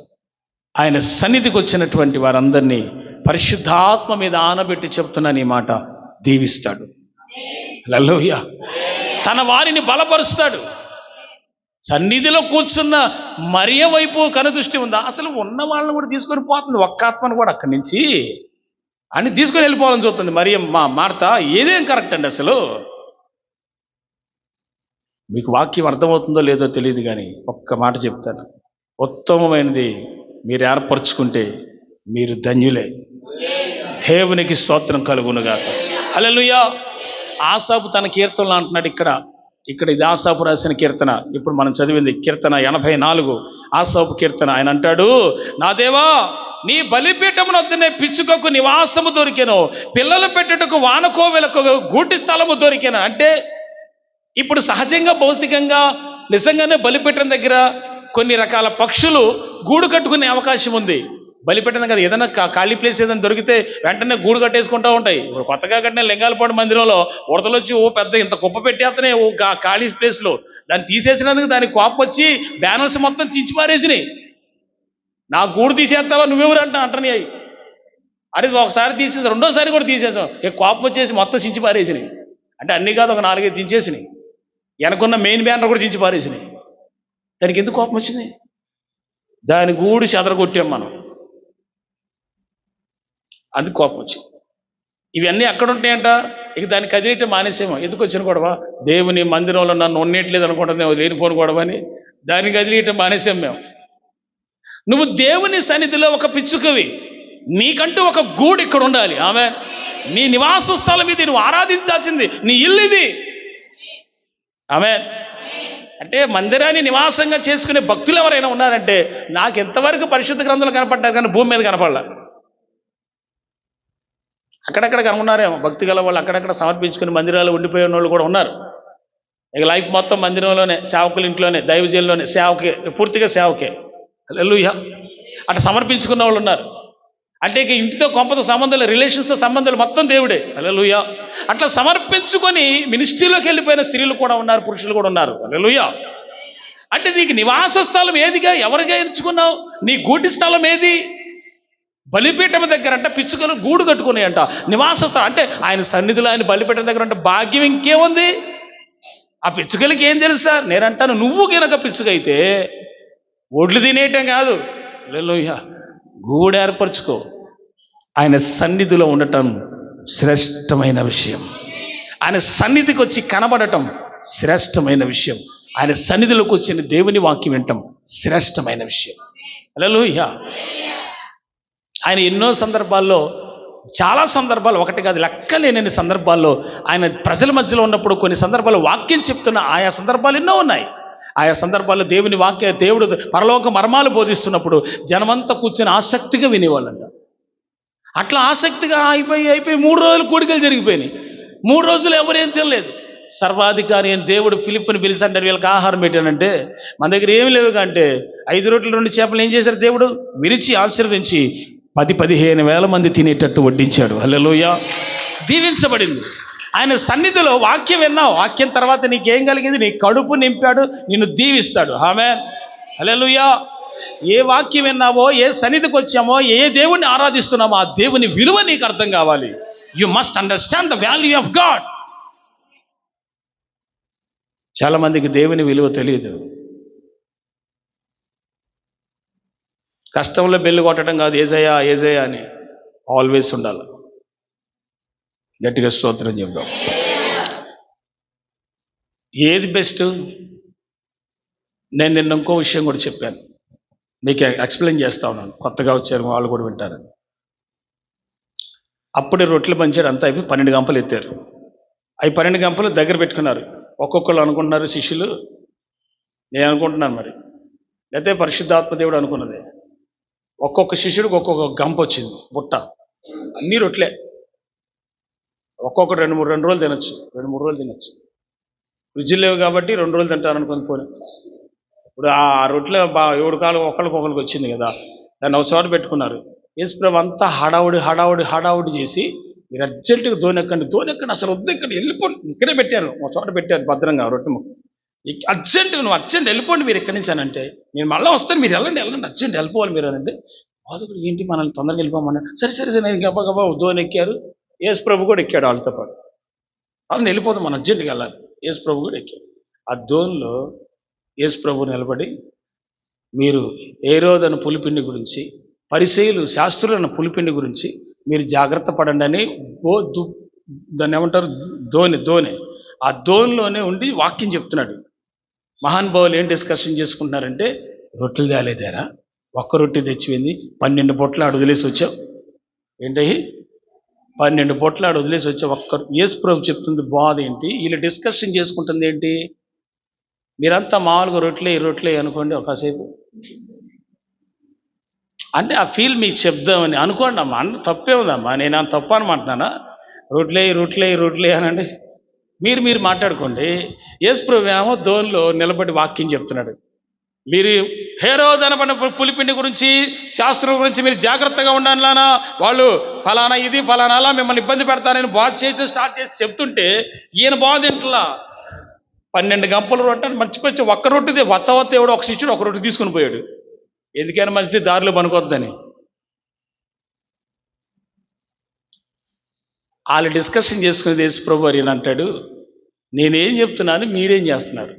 ఆయన సన్నిధికి వచ్చినటువంటి వారందరినీ పరిశుద్ధాత్మ మీద ఆనబెట్టి చెప్తున్నాను ఈ మాట, దీవిస్తాడు. హల్లెలూయా. తన వారిని బలపరుస్తాడు. సన్నిధిలో కూర్చున్న మరియ వైపు కనుదృష్టి ఉందా? అసలు ఉన్న వాళ్ళని కూడా తీసుకొని పోతుంది, ఒక్క ఆత్మను కూడా అక్కడి నుంచి అని తీసుకొని వెళ్ళిపోవాలని చూస్తుంది మరియ. మార్త ఏదేం కరెక్ట్ అండి? అసలు మీకు వాక్యం అర్థమవుతుందో లేదో తెలియదు, కానీ ఒక్క మాట చెప్తాను, ఉత్తమమైనది మీరు ఏర్పరచుకుంటే మీరు ధన్యులే. దేవునికి స్తోత్రం కలుగునుగాక. హల్లెలూయా. ఆసాపు తన కీర్తనలు అంటున్నాడు. ఇక్కడ ఇది ఆసాపు రాసిన కీర్తన. ఇప్పుడు మనం చదివింది కీర్తన 84, ఆసాపు కీర్తన. ఆయన అంటాడు, నా దేవా నీ బలిపీఠమున వద్దనే పిచ్చుకకు నివాసము దొరికెను, పిల్లలు పెట్టుటకు వానకోవెలకు గూటి స్థలము దొరికెను. అంటే ఇప్పుడు సహజంగా భౌతికంగా నిజంగానే బలిపీఠం దగ్గర కొన్ని రకాల పక్షులు గూడు కట్టుకునే అవకాశం ఉంది. బలిపీఠం కదా, ఏదైనా ఖాళీ ప్లేస్ ఏదైనా దొరికితే వెంటనే గూడు కట్టేసుకుంటూ ఉంటాయి. ఇప్పుడు కొత్తగా కట్టిన లింగాలపాడు మందిరంలో ఉడతలొచ్చి పెద్ద ఇంత కుప్ప పెట్టేస్తనే ఖాళీ ప్లేస్లో దాన్ని తీసేసినందుకు దానికి కోపం వచ్చి బ్యానర్స్ మొత్తం చించి పారేసినాయి. నా గూడు తీసేస్తావా నువ్వెవరు అంటని అవి. అది ఒకసారి తీసేసి రెండోసారి కూడా తీసేసాం, కోపం వచ్చేసి మొత్తం చించి పారేసినాయి. అంటే అన్నీ కాదు, ఒక 4-5 చించేసినాయి. వెనకున్న మెయిన్ బ్యానర్ కూడా చించి పారేసినాయి. దానికి ఎందుకు కోపం వచ్చింది? దాని గూడు చెదరగొట్టాం మనం, అందుకు కోపం వచ్చింది. ఇవన్నీ ఎక్కడ ఉంటాయంట? ఇక దాన్ని కదిలియటం మానేసేమో. ఎందుకు వచ్చిన గొడవ? దేవుని మందిరంలో నన్ను ఉన్నట్లేదు అనుకుంటుంది, లేనిపోని గొడవ అని దాన్ని కదిలియటం మానేసాం మేము. నువ్వు దేవుని సన్నిధిలో ఒక పిచ్చుకవి, నీకంటూ ఒక గూడు ఇక్కడ ఉండాలి. ఆమె నీ నివాస స్థలం ఇది, నువ్వు ఆరాధించాల్సింది నీ ఇల్లు ఇది. ఆమె అంటే మందిరాన్ని నివాసంగా చేసుకునే భక్తులు ఎవరైనా ఉన్నారంటే, నాకు ఎంతవరకు పరిశుద్ధ గ్రంథాలు కనపడ్డారు కానీ భూమి మీద కనపడలా. అక్కడక్కడ కనుగొన్నారేమో భక్తి గల వాళ్ళు, అక్కడక్కడ సమర్పించుకుని మందిరాలు ఉండిపోయిన వాళ్ళు కూడా ఉన్నారు. ఇక లైఫ్ మొత్తం మందిరంలోనే, సేవకుల ఇంట్లోనే, దైవజనులోనే, సేవకే, పూర్తిగా సేవకే. హల్లెలూయా. అట్లా సమర్పించుకున్న వాళ్ళు ఉన్నారు. అంటే ఇక ఇంటితో కొంపతో సంబంధాలు, రిలేషన్స్తో సంబంధాలు మొత్తం దేవుడే. హల్లెలూయా. అట్లా సమర్పించుకొని మినిస్ట్రీలోకి వెళ్ళిపోయిన స్త్రీలు కూడా ఉన్నారు, పురుషులు కూడా ఉన్నారు. హల్లెలూయా. అంటే నీకు నివాస స్థలం ఏదిగా, ఎవరిగా ఎంచుకున్నావు? నీ గూటి స్థలం ఏది? బలిపీఠం దగ్గర అంట పిచ్చుకలు గూడు కట్టుకున్నాయి అంట. నివాస స్థలం అంటే ఆయన సన్నిధిలో, ఆయన బలిపీఠం దగ్గర అంటే భాగ్యం ఇంకేముంది? ఆ పిచ్చుకలకి ఏం తెలుసు సార్? నేనంటాను, నువ్వు కనుక పిచ్చుకైతే ఒడ్లు తినేయటం కాదు, హల్లెలూయా, గూడు ఏర్పరచుకో. ఆయన సన్నిధిలో ఉండటం శ్రేష్టమైన విషయం. ఆయన సన్నిధికి వచ్చి కనబడటం శ్రేష్టమైన విషయం. ఆయన సన్నిధిలోకి వచ్చిన దేవుని వాక్యం వినటం శ్రేష్టమైన విషయం. హల్లెలూయా. ఆయన ఎన్నో సందర్భాల్లో, చాలా సందర్భాలు, ఒకటి కాదు లెక్కలేనన్ని సందర్భాల్లో ఆయన ప్రజల మధ్యలో ఉన్నప్పుడు కొన్ని సందర్భాల్లో వాక్యం చెప్తున్న ఆయా సందర్భాలు ఎన్నో ఉన్నాయి. ఆయా సందర్భాల్లో దేవుని వాక్య, దేవుడు పరలోక మర్మాలు బోధిస్తున్నప్పుడు జనమంతా కూర్చొని ఆసక్తిగా వినేవాళ్ళంట. అట్లా ఆసక్తిగా అయిపోయి 3 రోజులు కూడికలు జరిగిపోయినాయి. 3 రోజులు ఎవరేం తెలియలేదు. సర్వాధికారి అని దేవుడు ఫిలిప్పుని పిలిచారు, వీళ్ళకి ఆహారం పెట్టానంటే మన దగ్గర ఏమి లేవు అంటే 5 రొట్టెలు 2 చేపలు ఏం చేశారు? దేవుడు విరిచి ఆశీర్వదించి 10-15 వేల మంది తినేటట్టు వడ్డించాడు. హల్లెలూయా. దీవించబడింది. ఆయన సన్నిధిలో వాక్యం విన్నావు, వాక్యం తర్వాత నీకేం కలిగింది? నీ కడుపు నింపాడు, నిన్ను దీవిస్తాడు. ఆమేన్. హల్లెలూయా. ఏ వాక్యం విన్నావో, ఏ సన్నిధికి వచ్చామో, ఏ దేవుణ్ణి ఆరాధిస్తున్నామో ఆ దేవుని విలువ నీకు అర్థం కావాలి. You must understand the value of God. చాలా మందికి దేవుని విలువ తెలియదు. కష్టంలో బెల్లు కొట్టడం కాదు, ఏజయ్యా ఏజయ్యా అని ఆల్వేస్ ఉండాలి. గట్టిగా స్తోత్రం చెప్దాం. ఏది బెస్ట్? నేను నిన్న ఇంకో విషయం కూడా చెప్పాను, మీకు ఎక్స్ప్లెయిన్ చేస్తా ఉన్నాను. కొత్తగా వచ్చారు వాళ్ళు కూడా వింటారు. అప్పుడే రొట్టెలు పంచారు, అంతా అయిపోయి 12 గంపలు ఎత్తారు. అవి 12 గంపలు దగ్గర పెట్టుకున్నారు. ఒక్కొక్కరు అనుకుంటున్నారు శిష్యులు, నేను అనుకుంటున్నాను మరి, లేకపోతే పరిశుద్ధాత్మ దేవుడు అనుకున్నది. ఒక్కొక్క శిష్యుడికి ఒక్కొక్క గంప వచ్చింది, బుట్ట, అన్నీ రొట్టెలే. ఒక్కొక్కటి 2 రోజులు తినొచ్చు, 2-3 రోజులు తినొచ్చు. ఫ్రిడ్జ్లు లేవు కాబట్టి 2 రోజులు తింటాను అనుకుని పోనీ. ఇప్పుడు ఆ రొట్టెలు 7 కాలు ఒకరికి వచ్చింది కదా, దాన్ని ఒక చోట పెట్టుకున్నారు. యేసుప్రభు అంతా హడావుడి చేసి, మీరు అర్జెంటుగా దోనెక్కండి, అసలు వద్దు, ఇక్కడ వెళ్ళిపోండి, ఇక్కడే పెట్టారు, ఒక చోట పెట్టారు భద్రంగా రొట్టె ముక్క. నువ్వు అర్జెంట్ వెళ్ళిపోండి మీరు ఎక్కడి నుంచి అనంటే, నేను మళ్ళీ వస్తాను, మీరు వెళ్ళండి అర్జెంట్ వెళ్ళిపోవాలి మీరు అనంటే, బాధకుడు ఏంటి మనల్ని తొందరగా వెళ్ళిపోమన్నాడు. సరే నేను గబగబా దోనెక్కారు. యేసుప్రభు కూడా ఎక్కాడు వాళ్ళతో పాటు. వాళ్ళని వెళ్ళిపోతాం, మనం అర్జెంటుగా వెళ్ళాలి. యేసుప్రభు కూడా ఎక్కాడు. ఆ దోన్లో యేసుప్రభు నిలబడి, మీరు హేరోదను పులిపిండి గురించి, పరిసయ్యులు శాస్త్రులైన పులిపిండి గురించి మీరు జాగ్రత్త పడండి అని దాన్ని ఏమంటారు, దోనె, ఆ దోన్లోనే ఉండి వాక్యం చెప్తున్నాడు. మహానుభావులు ఏం డిస్కషన్ చేసుకుంటున్నారంటే, రొట్టెలు తేలేదారా, ఒక్క రొట్టె తెచ్చిపోయింది, 12 పొట్లాడు వదిలేసి వచ్చావు ఏంటి, 12 పొట్లాడు వదిలేసి వచ్చావు. యేసుప్రభు చెప్తుంది బాధ ఏంటి, వీళ్ళు డిస్కషన్ చేసుకుంటుంది ఏంటి? మీరంతా మామూలుగా రొట్టెలే అనుకోండి ఒకసేపు, అంటే ఆ ఫీల్ మీకు చెప్దామని అనుకోండి అమ్మా, తప్పే ఉందమ్మా, నేను తప్పు అనమాంటున్నానా? రొట్టెలే అనండి, మీరు మాట్లాడుకోండి. యేసుప్రభు ఏమో దోన్లో నిలబడి వాక్యం చెప్తున్నాడు. మీరు హేరోదు అనబడిన పులిపిండి గురించి, శాస్త్రం గురించి మీరు జాగ్రత్తగా ఉండాలి నానా, వాళ్ళు ఫలానా ఇది ఫలానా అలా మిమ్మల్ని ఇబ్బంది పెడతానని బాధ చేయడం స్టార్ట్ చేసి చెప్తుంటే, ఈయన బాధ ఇంట్లా 12 గంపలు రొట్టె మర్చిపోయి ఒక్క రొట్టెది వత్త ఎవడో ఒక శిష్యుడు ఒక రొట్టె తీసుకుని పోయాడు. ఎందుకైనా మంచిది, దారిలో పనుకోద్దని. వాళ్ళు డిస్కషన్ చేసుకునేది యేసుప్రభు అని అంటాడు, నేనేం చెప్తున్నాను, మీరేం చేస్తున్నారు?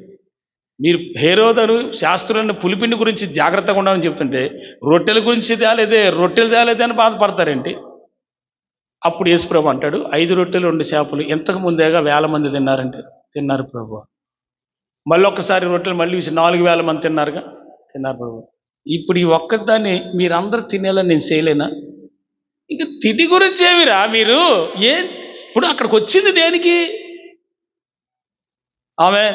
మీరు హేరోదను శాస్త్రులను పులిపిండి గురించి జాగ్రత్తగా ఉండాలని చెప్తుంటే, రొట్టెల గురించి తేలేదే అని బాధపడతారేంటి? అప్పుడు యేసు ప్రభు అంటాడు, 5 రొట్టెలు 2 చేపలు ఇంతకు ముందేగా 1000 మంది తిన్నారంటే తిన్నారు ప్రభు. మళ్ళీ ఒక్కసారి రొట్టెలు మళ్ళీ 4000 మంది తిన్నారుగా, తిన్నారు ప్రభు. ఇప్పుడు ఈ ఒక్కదాన్ని మీరందరూ తినేలా నేను చేయలేనా? ఇంక తిండి గురించి ఏమిరా మీరు ఏం? ఇప్పుడు అక్కడికి వచ్చింది దేనికి? ఆమె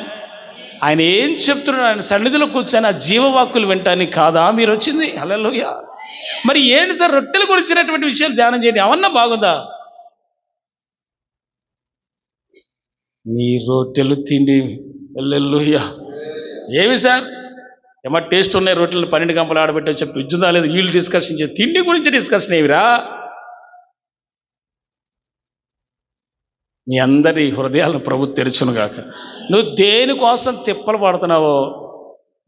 ఆయన ఏం చెప్తున్నాడు? ఆయన సన్నిధిలో కూర్చొని ఆ జీవవాక్కులు వింటానికి కాదా మీరు వచ్చింది? హల్లెలూయా. మరి ఏంటి సార్ రొట్టెల గురించినటువంటి విషయాలు ధ్యానం చేయండి, అవన్నా బాగుందా? మీ రొట్టెలు తిండి, హల్లెలూయా. ఏమి సార్ ఏమో టేస్ట్ ఉన్నాయి రొట్టెలు 12 గంపలు ఆడబెట్టి చెప్పి విద్యుదా లేదు, వీళ్ళు డిస్కషన్ చేసి తిండి గురించి డిస్కషన్ ఏమిరా? మీ అందరి హృదయాలను ప్రభు తెరుచునుగాక. నువ్వు దేనికోసం తిప్పలు పడుతున్నావో,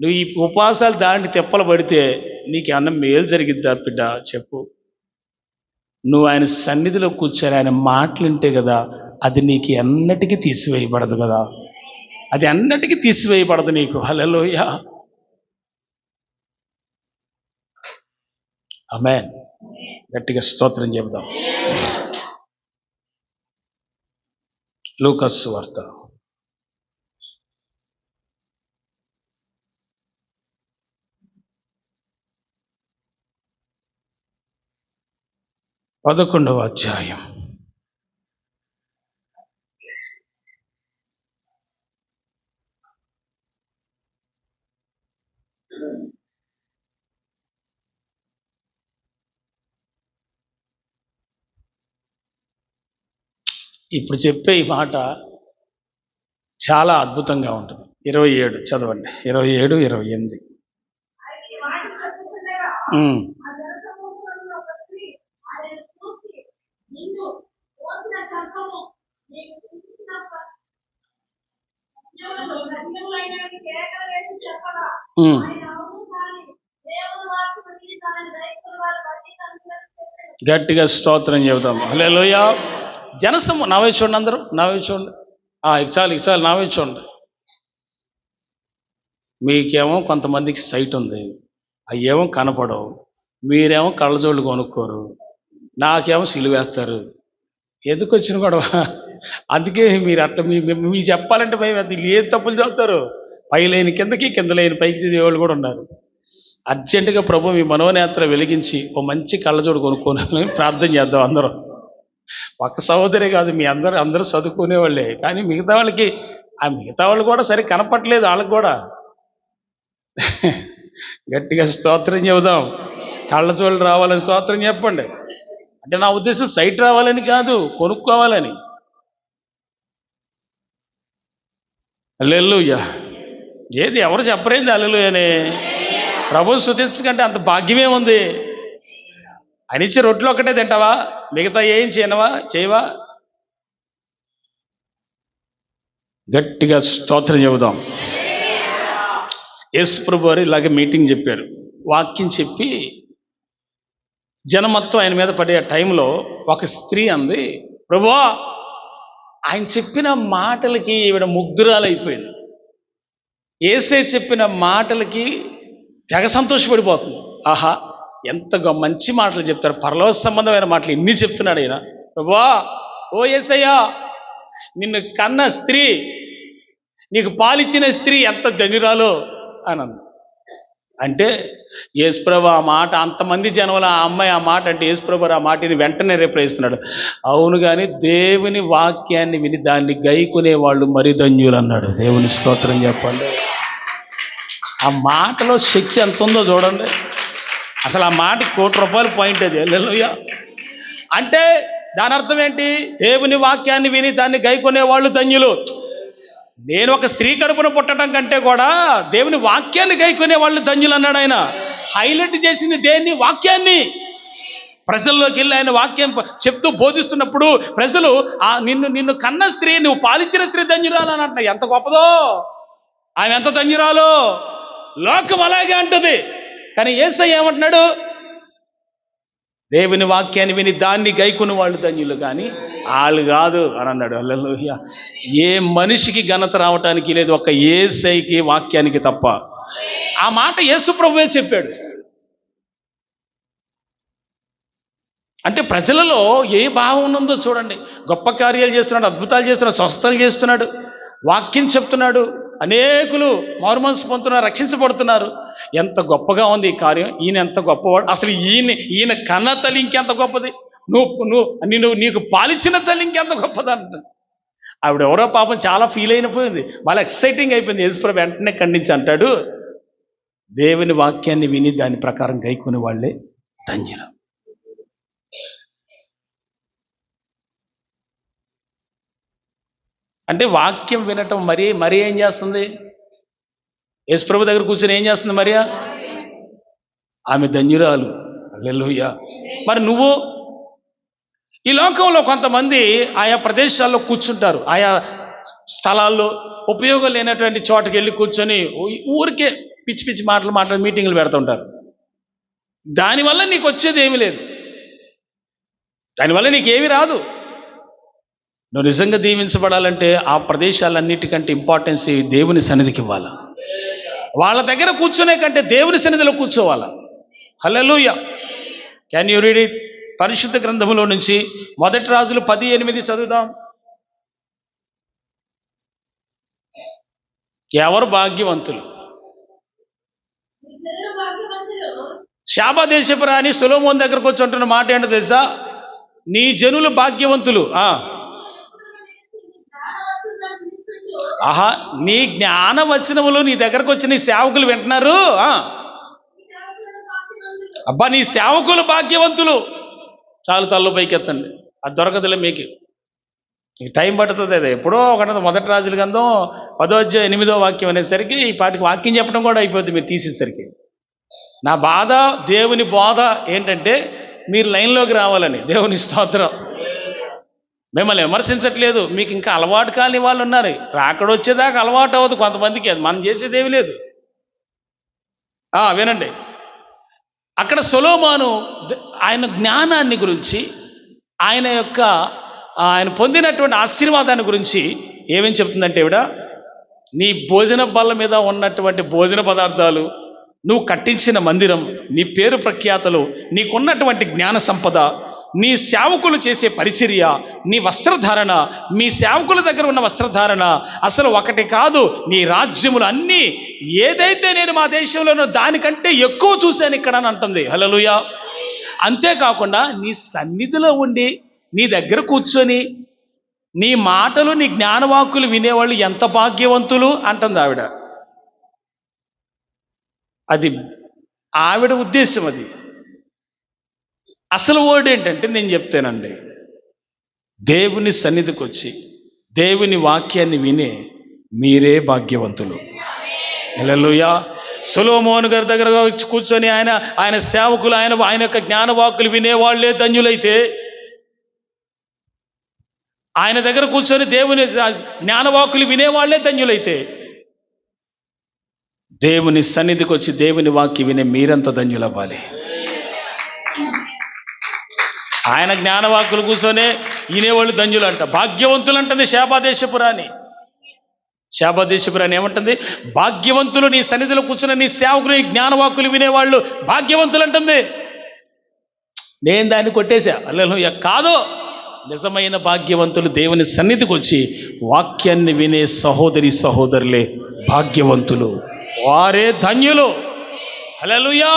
నువ్వు ఈ ఉపవాసాలు దాంటి తిప్పలు పడితే నీకు అన్నం మేలు జరిగిద్దా బిడ్డ చెప్పు? నువ్వు ఆయన సన్నిధిలో కూర్చొని ఆయన మాటలుంటే కదా, అది నీకు ఎన్నటికీ తీసివేయబడదు కదా, అది అన్నటికీ తీసివేయబడదు నీకు. హల్లెలూయా. ఆమేన్. గట్టిగా స్తోత్రం చెబుదాం. లూకా సువార్త 11వ అధ్యాయం. ఇప్పుడు చెప్పే ఈ మాట చాలా అద్భుతంగా ఉంటుంది. 27 చదవండి. 27, 28. గట్టిగా స్తోత్రం చెబుతాం. హల్లెలూయా. జనసము నా వైపు చూడండి, అందరూ నా వైపు చూడండి. చాలు నా వైపు చూడండి. మీకేమో కొంతమందికి సైట్ ఉంది, అయ్యేమో కనపడవు. మీరేమో కళ్ళజోళ్ళు కొనుక్కోరు, నాకేమో సిలువేస్తారు. ఎందుకు వచ్చిన గొడవ? అందుకే మీరు అట్లా మీ చెప్పాలంటే భయం. అది ఏ తప్పులు చదువుతారు? పై లేని కిందకి, కింద లేని పైకి చదివేవాళ్ళు కూడా ఉన్నారు. అర్జెంటుగా ప్రభు మీ మనోనేత్ర వెలిగించి ఓ మంచి కళ్ళజోడు కొనుక్కోని ప్రార్థన చేద్దాం అందరం. ఒక్క సహోదరే కాదు, మీ అందరూ చదువుకునేవాళ్ళే, కానీ మిగతా వాళ్ళకి మిగతా వాళ్ళు కూడా సరి కనపట్లేదు వాళ్ళకి కూడా. గట్టిగా స్తోత్రం చెబుదాం. కళ్ళజోళ్ళు రావాలని స్తోత్రం చెప్పండి. అంటే నా ఉద్దేశం సైట్ రావాలని కాదు, కొనుక్కోవాలని. హల్లెలూయా. ఏది ఎవరు చెప్పరేంది హల్లెలూయా అని? ప్రభువు స్తుతించకంటే అంత భాగ్యమే ఉంది. ఆయన ఇచ్చే రొట్టెలు ఒక్కటే తింటావా? మిగతా ఏం చేయవా? గట్టిగా స్తోత్రం చెబుదాం. యేసు ప్రభు వారు ఇలాగే మీటింగ్ చెప్పారు, వాక్యం చెప్పి జనం మొత్తం ఆయన మీద పడే టైంలో ఒక స్త్రీ అంది, ప్రభువా ఆయన చెప్పిన మాటలకి ఈవిడ ముగ్ధురాలైపోయింది. యేసే చెప్పిన మాటలకి తెగ సంతోషపడిపోతుంది. ఆహా, ఎంత మంచి మాటలు చెప్తారు, పరలోక సంబంధమైన మాటలు ఇన్ని చెప్తున్నాడు ఆయన. ప్రభువా, ఓ యేసయ్యా, నిన్ను కన్న స్త్రీ, నీకు పాలిచ్చిన స్త్రీ ఎంత ధన్యురాలో అని అంది. అంటే యేసుప్రభు ఆ మాట, అంతమంది జనంలో ఆ అమ్మాయి ఆ మాట అంటే యేసుప్రభు ఆ మాటని వెంటనే రిప్లై ఇస్తున్నాడు, అవును కానీ దేవుని వాక్యాన్ని విని దాన్ని గైకునే వాళ్ళు మరి ధన్యులు అన్నాడు. దేవుని స్తోత్రం చెప్పండి. ఆ మాటలో శక్తి ఎంత ఉందో చూడండి. అసలు ఆ మాటకి ₹1,00,00,000 పాయింట్ అది. హల్లెలూయా. అంటే దాని అర్థం ఏంటి? దేవుని వాక్యాన్ని విని దాన్ని గైకొనే వాళ్ళు ధన్యులు. నేను ఒక స్త్రీ కడుపున పుట్టడం కంటే కూడా దేవుని వాక్యాన్ని గైకొనే వాళ్ళు ధన్యులు అన్నాడు ఆయన. హైలైట్ చేసింది దేన్ని? వాక్యాన్ని. ప్రజల్లోకి వెళ్ళి ఆయన వాక్యం చెప్తూ బోధిస్తున్నప్పుడు ప్రజలు నిన్ను కన్న స్త్రీ, నువ్వు పాలించిన స్త్రీ ధన్యురాలు అని అంటున్నా. ఎంత గొప్పదో, ఆమె ఎంత ధన్యురాలో. లోకం అలాగే అంటది, కానీ యేసయ్య ఏమంటున్నాడు? దేవుని వాక్యాన్ని విని దాన్ని గైకుని వాళ్ళు ధన్యులు, కానీ వాళ్ళు కాదు అని అన్నాడు. హల్లెలూయా. ఏ మనిషికి ఘనత రావటానికి లేదు, ఒక యేసయ్యకి వాక్యానికి తప్ప. ఆ మాట యేసు ప్రభువే చెప్పాడు. అంటే ప్రజలలో ఏ భావం ఉందో చూడండి. గొప్ప కార్యాలు చేస్తున్నాడు, అద్భుతాలు చేస్తున్నాడు, స్వస్థతలు చేస్తున్నాడు, వాక్యం చెప్తున్నాడు, అనేకులు మారుమనసు పొందుతున్నారు, రక్షించబడుతున్నారు. ఎంత గొప్పగా ఉంది ఈ కార్యం. ఈయన ఎంత గొప్పవాడు అసలు. ఈయన కన్న తల్లి ఇంకెంత గొప్పది, నీకు పాలిచ్చిన తల్లి ఇంకెంత గొప్పది అంటుంది. ఆవిడెవరో పాపం చాలా ఫీల్ అయిపోయింది, వాళ్ళ ఎక్సైటింగ్ అయిపోయింది. యేసుప్రభు వెంటనే ఖండించి అంటాడు, దేవుని వాక్యాన్ని విని దాని ప్రకారం గైకునే వాళ్ళే ధన్యులు. అంటే వాక్యం వినటం మరీ ఏం చేస్తుంది? యేసుప్రభు దగ్గర కూర్చొని ఏం చేస్తుంది మరియా? ఆమె ధన్యురాలు. హల్లెలూయా. మరి నువ్వు? ఈ లోకంలో కొంతమంది ఆయా ప్రదేశాల్లో కూర్చుంటారు, ఆయా స్థలాల్లో ఉపయోగం లేనటువంటి చోటకి వెళ్ళి కూర్చొని ఊరికే పిచ్చి పిచ్చి మాటలు మీటింగులు పెడుతుంటారు. దానివల్ల నీకు వచ్చేది ఏమీ లేదు, దానివల్ల నీకేమీ రాదు. నువ్వు నిజంగా దీవించబడాలంటే ఆ ప్రదేశాలన్నిటికంటే ఇంపార్టెన్స్ దేవుని సన్నిధికి ఇవ్వాలా. వాళ్ళ దగ్గర కూర్చునే కంటే దేవుని సన్నిధిలో కూర్చోవాలా. హల్లెలూయా. Can you read it? పరిశుద్ధ గ్రంథములో నుంచి 1 రాజులు 10:8 చదువుదాం. ఎవరు భాగ్యవంతులు? శాబా దేశపు రాణి సొలొమోను దగ్గరకు వచ్చి అంటున్న మాట ఏంటో తెలుసా? నీ జనులు భాగ్యవంతులు. ఆహా, నీ జ్ఞాన వచనములు నీ దగ్గరకు వచ్చి నీ సేవకులు వింటున్నారు. అబ్బా, నీ సేవకులు భాగ్యవంతులు. చాలు, తల్లు పైకి ఎత్తండి. అది దొరకదులే మీకు టైం పడుతుంది. అది ఎప్పుడో ఒకటి 1 రాజుల గ్రంథం 10:8 అనేసరికి ఈ పాటికి వాక్యం చెప్పడం కూడా అయిపోద్ది మీరు తీసేసరికి. నా బాధ, దేవుని బోధ ఏంటంటే మీరు లైన్లోకి రావాలని. దేవుని స్తోత్రం. మిమ్మల్ని విమర్శించట్లేదు, మీకు ఇంకా అలవాటు కాని వాళ్ళు ఉన్నారు. రాకడ వచ్చేదాకా అలవాటు అవ్వదు కొంతమందికి, అది మనం చేసేదేమీ లేదు. వినండి, అక్కడ సొలొమోను ఆయన జ్ఞానాన్ని గురించి, ఆయన పొందినటువంటి ఆశీర్వాదాన్ని గురించి ఏమేం చెప్తుందంటే ఈవిడ, నీ భోజన బల్ల మీద ఉన్నటువంటి భోజన పదార్థాలు, నువ్వు కట్టించిన మందిరం, నీ పేరు ప్రఖ్యాతలు, నీకున్నటువంటి జ్ఞాన సంపద, నీ సేవకులు చేసే పరిచర్య, నీ వస్త్రధారణ, మీ సేవకుల దగ్గర ఉన్న వస్త్రధారణ, అసలు ఒకటి కాదు, నీ రాజ్యములు అన్నీ ఏదైతే నేను మా దేశంలోనో దానికంటే ఎక్కువ చూశాను ఇక్కడ అని అంటుంది. హల్లెలూయా. అంతేకాకుండా నీ సన్నిధిలో ఉండి నీ దగ్గర కూర్చొని నీ మాటలు, నీ జ్ఞానవాక్కులు వినేవాళ్ళు ఎంత భాగ్యవంతులు అంటుంది ఆవిడ. అది ఆవిడ ఉద్దేశం. అది అసలు వర్డ్ ఏంటంటే నేను చెప్తానండి, దేవుని సన్నిధికి వచ్చి దేవుని వాక్యాన్ని వినే మీరే భాగ్యవంతులు. హల్లెలూయా. సొలొమోను గారి దగ్గర కూర్చొని ఆయన సేవకులు, ఆయన యొక్క జ్ఞానవాక్కులు వినేవాళ్లే ధన్యులైతే, ఆయన దగ్గర కూర్చొని దేవుని జ్ఞానవాక్కులు వినేవాళ్లే ధన్యులైతే, దేవుని సన్నిధికి వచ్చి దేవుని వాక్యం వినే మీరంత ధన్యులవ్వాలి. ఆయన జ్ఞానవాక్కులు కూర్చొనే వినేవాళ్ళు ధన్యులు అంట, భాగ్యవంతులు అంటుంది శాబా దేశపురాణి ఏమంటుంది? భాగ్యవంతులు నీ సన్నిధిలో కూర్చున్న నీ సేవకులు, నీ జ్ఞానవాక్కులు వినేవాళ్ళు భాగ్యవంతులు అంటుంది. నేను దాన్ని కొట్టేశా. హల్లెలూయా. కాదు, నిజమైన భాగ్యవంతులు దేవుని సన్నిధికి వచ్చి వాక్యాన్ని వినే సహోదరి సహోదరులే భాగ్యవంతులు, వారే ధన్యులు. హల్లెలూయా.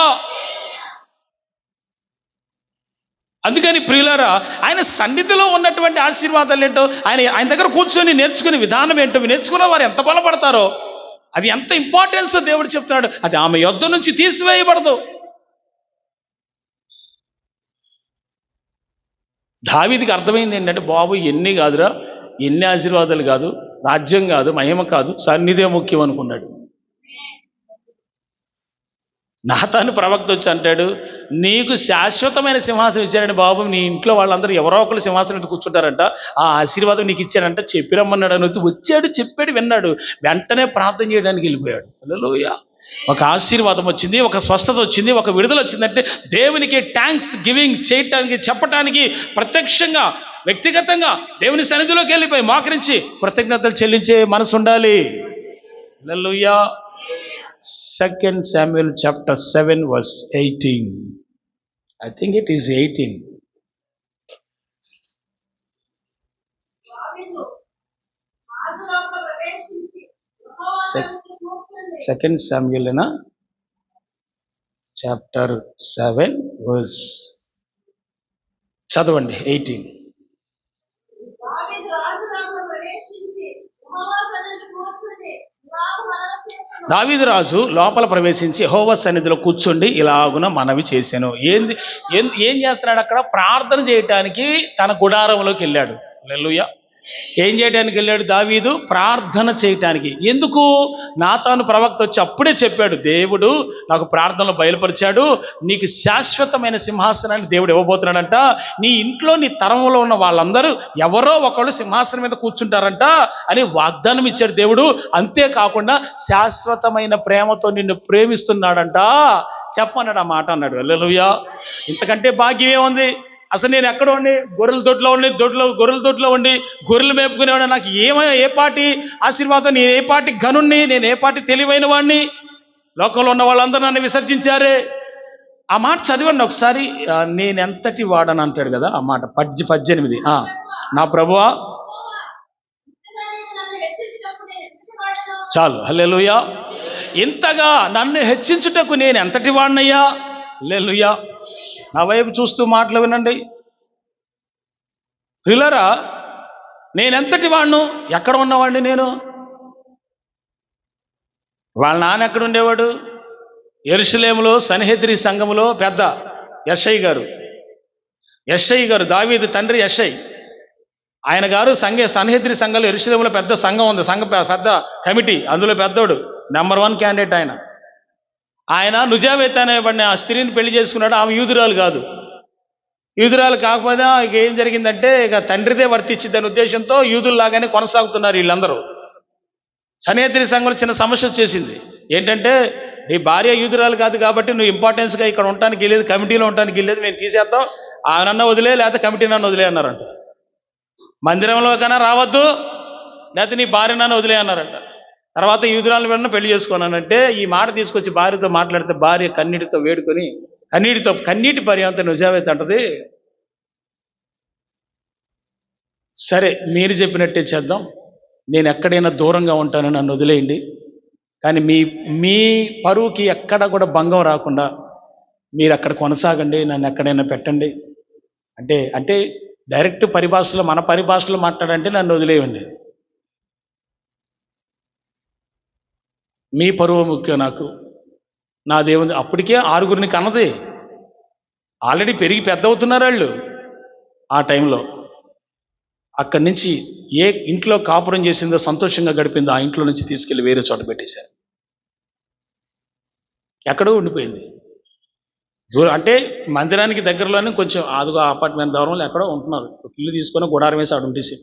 అందుకని ప్రియులారా, ఆయన సన్నిధిలో ఉన్నటువంటి ఆశీర్వాదాలు ఏంటో, ఆయన దగ్గర కూర్చొని నేర్చుకునే విధానం ఏంటో నేర్చుకున్న వారు ఎంత బలపడతారో, అది ఎంత ఇంపార్టెన్స్ దేవుడు చెప్తున్నాడు. అది ఆమె యొద్ద నుంచి తీసివేయబడదు. దావీదుకి అర్థమైంది ఏంటంటే, బాబు ఎన్ని కాదురా, ఎన్ని ఆశీర్వాదాలు కాదు, రాజ్యం కాదు, మహిమ కాదు, సన్నిధే ముఖ్యం అనుకున్నాడు. నాతాను ప్రవక్త వచ్చి అంటాడు, నీకు శాశ్వతమైన సింహాసనం ఇచ్చాడండి బాబు, నీ ఇంట్లో వాళ్ళందరూ ఎవరో ఒకరు సింహాసనం కూర్చుంటారంట, ఆ ఆశీర్వాదం నీకు ఇచ్చాడంట, చెప్పిరమ్మన్నాడు అని వచ్చాడు, చెప్పాడు, విన్నాడు, వెంటనే ప్రార్థన చేయడానికి వెళ్ళిపోయాడు. హల్లెలూయా. ఒక ఆశీర్వాదం వచ్చింది, ఒక స్వస్థత వచ్చింది, ఒక విడుదల వచ్చిందంటే దేవునికి థ్యాంక్స్ గివింగ్ చేయటానికి, చెప్పటానికి, ప్రత్యక్షంగా వ్యక్తిగతంగా దేవుని సన్నిధిలోకి వెళ్ళిపోయి మోకరించి కృతజ్ఞతలు చెల్లించే మనసు ఉండాలి. హల్లెలూయా. 2 Samuel chapter 7 verse 18. I think it is 18. 2 Samuel chapter 7 verse చదవండి 18. దావీదు రాజు లోపల ప్రవేశించి యెహోవా సన్నిధిలో కూర్చుండి ఇలాగున మనవి చేశాను. ఏం చేస్తున్నాడు అక్కడ? ప్రార్థన చేయటానికి తన గుడారంలోకి వెళ్ళాడు. హల్లెలూయా. ఏం చేయడానికి వెళ్ళాడు దావీదు? ప్రార్థన చేయటానికి. ఎందుకు? నాతాను ప్రవక్త వచ్చి అప్పుడే చెప్పాడు, దేవుడు నాకు ప్రార్థనలో బయలుపరిచాడు, నీకు శాశ్వతమైన సింహాసనాన్ని దేవుడు ఇవ్వబోతున్నాడంట. నీ ఇంట్లో నీ తరంలో ఉన్న వాళ్ళందరూ ఎవరో ఒకళ్ళు సింహాసనం మీద కూర్చుంటారంట అని వాగ్దానం ఇచ్చాడు దేవుడు. అంతేకాకుండా శాశ్వతమైన ప్రేమతో నిన్ను ప్రేమిస్తున్నాడంట చెప్పన్నాడు. ఆ మాట అన్నాడు. హల్లెలూయా. ఇంతకంటే భాగ్యం ఏముంది? అసలు నేను ఎక్కడ ఉండి గొర్రెల దొడ్లో ఉండి గొర్రెలు మేపుకునేవాడిని. నాకు ఏ పాటి ఆశీర్వాదం, నేను ఏ పాటి ఘనుణ్ణి, నేను ఏ పాటి తెలివైన వాడిని, లోకంలో ఉన్న వాళ్ళందరూ నన్ను విసర్జించారే. ఆ మాట చదివండి ఒకసారి. నేనెంతటి వాడని అంటాడు కదా ఆ మాట. 18. నా ప్రభువా, చాలు. హల్లెలూయా. ఇంతగా నన్ను హెచ్చించుటకు నేను ఎంతటి వాడినయ్యా. హల్లెలూయా. నా వైపు చూస్తూ మాటలు వినండి ప్రియులారా. నేనెంతటి వాడిను? ఎక్కడ ఉన్నవాడిని నేను? వాళ్ళ నాన్న ఎక్కడ ఉండేవాడు? యెరూషలేములో సన్హెద్రి సంఘములో పెద్ద యెషై గారు, దావీదు తండ్రి యెషై. ఆయన గారు సన్హెద్రి సంఘంలో యెరూషలేములో పెద్ద సంఘం ఉంది, పెద్ద కమిటీ. అందులో పెద్దోడు, నెంబర్ 1 క్యాండిడేట్ ఆయన నుజావేత్ అనేవాడిని ఆ స్త్రీని పెళ్లి చేసుకున్నాడు. ఆమె యూదురాలు కాదు. యూదురాలు కాకపోతే ఇక ఏం జరిగిందంటే ఇక తండ్రిదే వర్తించిద్దని ఉద్దేశంతో యూదుల్లాగానే కొనసాగుతున్నారు వీళ్ళందరూ. సన్హెద్రి సంఘంలో చిన్న సమస్య వచ్చేసింది. ఏంటంటే, నీ భార్య యూదురాలు కాదు కాబట్టి నువ్వు ఇంపార్టెన్స్గా ఇక్కడ ఉండటానికి వెళ్ళేది, కమిటీలో ఉండటానికి వెళ్ళేది, మేము తీసేద్దాం, ఆమెనన్నా వదిలే లేకపోతే కమిటీ నన్ను వదిలే అన్నారంట. మందిరంలో కన్నా రావద్దు, లేకపోతే నీ భార్య నన్ను వదిలే అన్నారంట. తర్వాత యూదురాలను వెంటనే పెళ్లి చేసుకున్నానంటే ఈ మాట తీసుకొచ్చి భార్యతో మాట్లాడితే భార్య కన్నీటితో వేడుకొని కన్నీటి పర్యంతం నుజావేత్ అంటది, సరే మీరు చెప్పినట్టే చేద్దాం, నేను ఎక్కడైనా దూరంగా ఉంటానని నన్ను వదిలేయండి, కానీ మీ పరువుకి ఎక్కడ కూడా భంగం రాకుండా మీరు అక్కడ కొనసాగండి, నన్ను ఎక్కడైనా పెట్టండి అంటే డైరెక్ట్ పరిభాషలో, మన పరిభాషలో మాట్లాడంటే నన్ను వదిలేయండి, మీ పరువు ముఖ్యం నాకు, నా దేవుని. అప్పటికే 6 కన్నది, ఆల్రెడీ పెరిగి పెద్ద అవుతున్నారు వాళ్ళు. ఆ టైంలో అక్కడి నుంచి ఏ ఇంట్లో కాపురం చేసిందో, సంతోషంగా గడిపిందో, ఆ ఇంట్లో నుంచి తీసుకెళ్ళి వేరే చోట పెట్టేశారు. ఎక్కడో ఉండిపోయింది. అంటే మందిరానికి దగ్గరలోనే కొంచెం ఆదుగా అపార్ట్మెంట్ దూరంలో ఎక్కడో ఉంటున్నారు. ఇల్లు తీసుకొని గుడారం వేసి ఆడు ఉంటేసి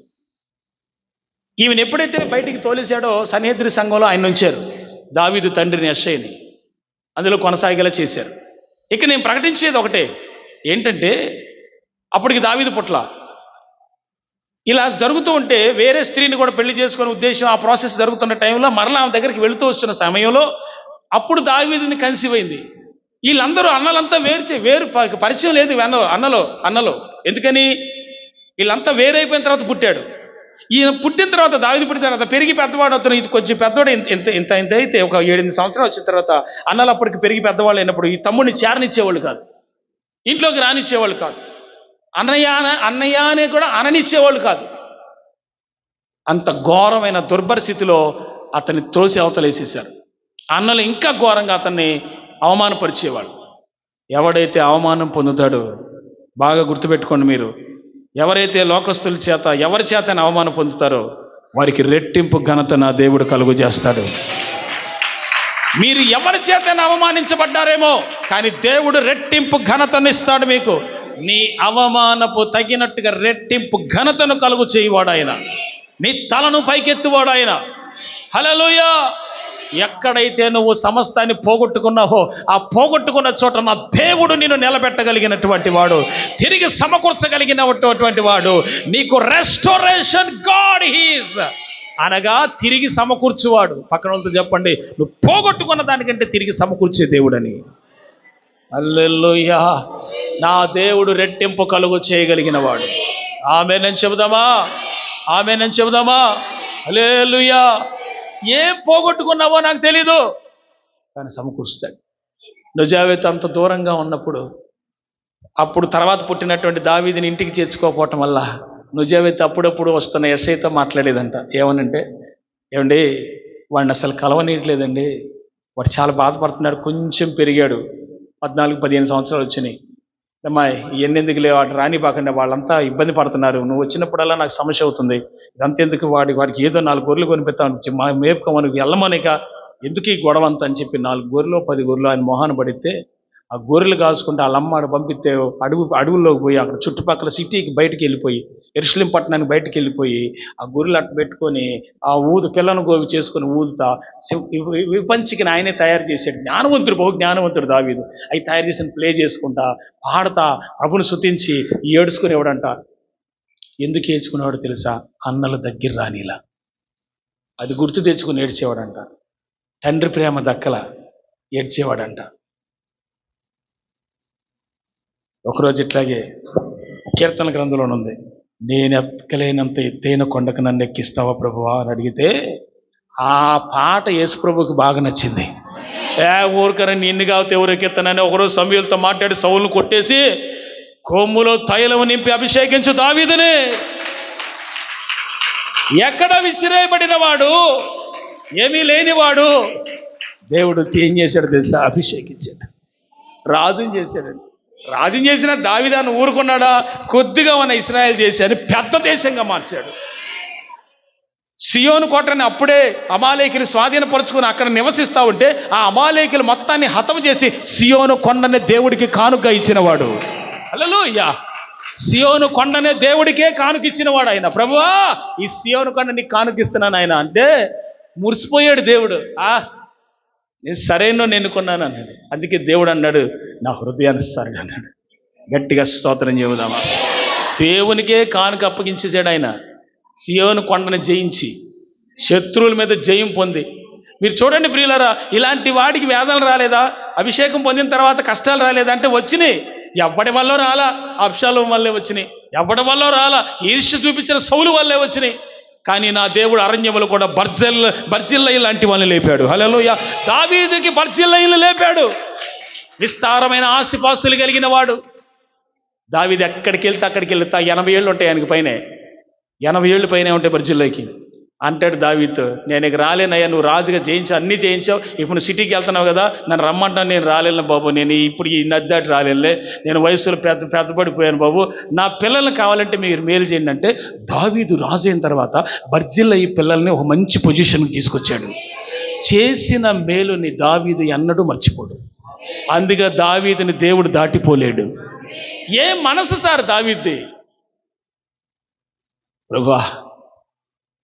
ఈమెను ఎప్పుడైతే బయటికి తోలేశాడో సన్హెద్రి సంఘంలో ఆయన ఉంచారు దావీదు తండ్రిని యెషైని, అందులో కొనసాగేలా చేశారు. ఇక నేను ప్రకటించేది ఒకటే, ఏంటంటే అప్పటికి దావీదు పుట్ల. ఇలా జరుగుతూ ఉంటే వేరే స్త్రీని కూడా పెళ్లి చేసుకునే ఉద్దేశం, ఆ ప్రాసెస్ జరుగుతున్న టైంలో మరలా ఆమె దగ్గరికి వెళుతూ వస్తున్న సమయంలో అప్పుడు దావీదుని కన్సీవ్ అయింది. వీళ్ళందరూ అన్నలంతా వేరు పరిచయం లేదు అన్నలో. ఎందుకని? వీళ్ళంతా వేరైపోయిన తర్వాత పుట్టాడు. ఈయన పుట్టిన తర్వాత, దావీదు పుట్టిన తర్వాత పెరిగి పెద్దవాడు అవుతున్న, ఇది కొంచెం పెద్దవాడు ఇంత అయితే ఒక 7-8 సంవత్సరాలు వచ్చిన తర్వాత అన్నలు అప్పటికి పెరిగి పెద్దవాళ్ళు అయినప్పుడు ఈ తమ్ముడిని చేరనిచ్చేవాళ్ళు కాదు, ఇంట్లోకి రానిచ్చేవాళ్ళు కాదు, అన్నయ్య అనే కూడా అననిచ్చేవాళ్ళు కాదు. అంత ఘోరమైన దుర్భరస్థితిలో అతన్ని తోసి అవతలేసేశారు. అన్నలు ఇంకా ఘోరంగా అతన్ని అవమానపరిచేవాళ్ళు. ఎవడైతే అవమానం పొందుతాడో, బాగా గుర్తుపెట్టుకోండి మీరు, ఎవరైతే లోకస్తుల చేత ఎవరి చేత అవమానం పొందుతారో వారికి రెట్టింపు ఘనత నా దేవుడు కలుగు చేస్తాడు. మీరు ఎవరి చేత అవమానించబడ్డారేమో, కానీ దేవుడు రెట్టింపు ఘనతను ఇస్తాడు మీకు. నీ అవమానపు తగినట్టుగా రెట్టింపు ఘనతను కలుగు చేయవాడు ఆయన. నీ తలను పైకెత్తువాడు ఆయన. హల్లెలూయా. ఎక్కడైతే నువ్వు సమస్తాన్ని పోగొట్టుకున్నావో ఆ పోగొట్టుకున్న చోట నా దేవుడు నిన్ను నిలబెట్టగలిగినటువంటి వాడు, తిరిగి సమకూర్చగలిగినటువంటి వాడు. నీకు రెస్టోరేషన్ గాడ్ హీస్, అనగా తిరిగి సమకూర్చువాడు. పక్కన వాళ్ళతో చెప్పండి, నువ్వు పోగొట్టుకున్న దానికంటే తిరిగి సమకూర్చే దేవుడని. హల్లెలూయా. నా దేవుడు రెట్టింపు కలుగు చేయగలిగిన వాడు. ఆమేన్ చెబుదామా? హల్లెలూయా. ఏం పోగొట్టుకున్నావో నాకు తెలీదు, కానీ సమకూరుస్తాడు. నుజావేతు అంత దూరంగా ఉన్నప్పుడు, అప్పుడు తర్వాత పుట్టినటువంటి దావీదుని ఇంటికి చేర్చుకోకపోవటం వల్ల నుజావేతు అప్పుడప్పుడు వస్తున్న యెష్షయితో మాట్లాడేదంట. ఏమనంటే, ఏమండి వాడిని అసలు కలవనీయట్లేదండి, వాడు చాలా బాధపడుతున్నాడు, కొంచెం పెరిగాడు, 14-15 సంవత్సరాలు వచ్చినాయి, అమ్మా ఇవన్నీ ఎందుకు లేవు, వాడు రానివ్వకండి, వాళ్ళంతా ఇబ్బంది పడుతున్నారు, నువ్వు వచ్చినప్పుడల్లా నాకు సమస్య అవుతుంది, ఇదంతా ఎందుకు, వాడికి ఏదో 4 గొర్రెలు కొనిపెత్తాను, మేపుకోమని వెళ్ళమనిక ఎందుకు ఈ గొడవ అంతా అని చెప్పి 4 గొర్రెలు 10 గొర్రెలు ఆయన మొహాన పడితే, ఆ గొర్రెలు కాసుకుంటే వాళ్ళ అమ్మ పంపిస్తే అడవుల్లోకి పోయి అక్కడ చుట్టుపక్కల సిటీకి బయటికి వెళ్ళిపోయి, యెరూషలేము పట్టణానికి బయటికి వెళ్ళిపోయి ఆ గొర్రెలు అట్టు పెట్టుకొని ఆ పిల్లను గోవి చేసుకొని ఊదుతా విపంచికని ఆయనే తయారు చేశాడు. బహు జ్ఞానవంతుడు దావీదు. అవి తయారు చేసిన ప్లే చేసుకుంటా పాడతా ప్రభుని స్తుతించి ఏడుచుకునేవాడంట. ఎందుకు ఏడ్చుకునేవాడు తెలుసా? అన్నల దగ్గర రానిలా, అది గుర్తు తెచ్చుకుని ఏడ్చేవాడంట. తండ్రి ప్రేమ దక్కల ఏడ్చేవాడంట. ఒకరోజు ఇట్లాగే కీర్తన గ్రంథంలో ఉంది, నేను ఎక్కలేనంత ఎత్తైన కొండకు నన్ను ఎక్కిస్తావా ప్రభువా అని అడిగితే, ఆ పాట యేసు ప్రభువుకి బాగా నచ్చింది. ఊరికనే నిన్ను కావుతే ఎవరు ఎక్కిస్తానని ఒకరోజు సమూయేలుతో మాట్లాడి సౌలును కొట్టేసి కొమ్ములో తైలము నింపి అభిషేకించు దావీదుని. ఎక్కడ విసిరేయబడిన వాడు, ఏమీ లేనివాడు, దేవుడు ఏం చేశాడు తెలుసా? అభిషేకించాడు, రాజుని చేశాడండి. రాజుని చేసిన దావీదాన్ని ఊరుకున్నాడా? కొద్దిగా ఉన్న ఇశ్రాయేలు దేశాన్ని పెద్ద దేశంగా మార్చాడు. సియోను కోటని అప్పుడే అమాలేకులు స్వాధీనపరుచుకుని అక్కడ నివసిస్తూ ఉంటే ఆ అమాలేకులు మొత్తాన్ని హతం చేసి సియోను కొండనే దేవుడికి కానుక ఇచ్చినవాడు. హల్లెలూయా! సియోను కొండనే దేవుడికే కానుకిచ్చినవాడు ఆయన. ప్రభువా ఈ సియోను కొండ నీకు కానుకిస్తున్నాను ఆయన అంటే మురిసిపోయాడు దేవుడు. నేను సరైన ఎన్నుకున్నాను అన్నాడు. అందుకే దేవుడు అన్నాడు, నా హృదయానుసారిగా అన్నాడు. గట్టిగా స్తోత్రం చెబుదామా? దేవునికే కానుక అప్పగించేసాడు ఆయన. సియోను కొండను జయించి శత్రువుల మీద జయం పొంది. మీరు చూడండి ప్రియులారా, ఇలాంటి వాడికి వేదనలు రాలేదా? అభిషేకం పొందిన తర్వాత కష్టాలు రాలేదా? అంటే వచ్చినాయి. ఎవడి వల్ల రాలా? అబ్షాలోము వల్లే వచ్చినాయి. ఎవడి వల్ల రాలా? ఈర్ష్య చూపించిన సౌలు వల్లే వచ్చినాయి. కానీ నా దేవుడు అరణ్యములు కూడా బర్జిల్లయి లాంటి వాళ్ళని లేపాడు. హల్లెలూయా! దావీదుకి బర్జిల్లయిని లేపాడు. విస్తారమైన ఆస్తిపాస్తులు కలిగిన వాడు దావీదు. ఎక్కడికి వెళ్తే అక్కడికి వెళ్తా 80 ఏళ్ళు ఉంటాయి ఆయనకి, పైనే 80 ఏళ్ళు పైనే ఉంటాయి బర్జిల్లయికి. అంటాడు దావీదుతో, నేను ఇక రాలేనయ్యా, నువ్వు రాజుగా జయించావు, అన్నీ జయించావు, ఇప్పుడు నువ్వు సిటీకి వెళ్తున్నావు కదా, నన్ను రమ్మంటాను, నేను రాలేను బాబు, నేను ఇప్పుడు ఈ నది దాటి రాలేనులే, నేను వయసులో పెద్దపడిపోయాను బాబు, నా పిల్లల్ని కావాలంటే మీరు మేలు చేయండి అంటే, దావీదు రాజు అయిన తర్వాత బర్జిల్లయి పిల్లల్ని ఒక మంచి పొజిషన్కి తీసుకొచ్చాడు. చేసిన మేలుని దావీదు ఎన్నడూ మర్చిపోడు. అందుకే దావీదుని దేవుడు దాటిపోలేడు. ఏ మనసు సార్ దావీదుది! ప్రభువా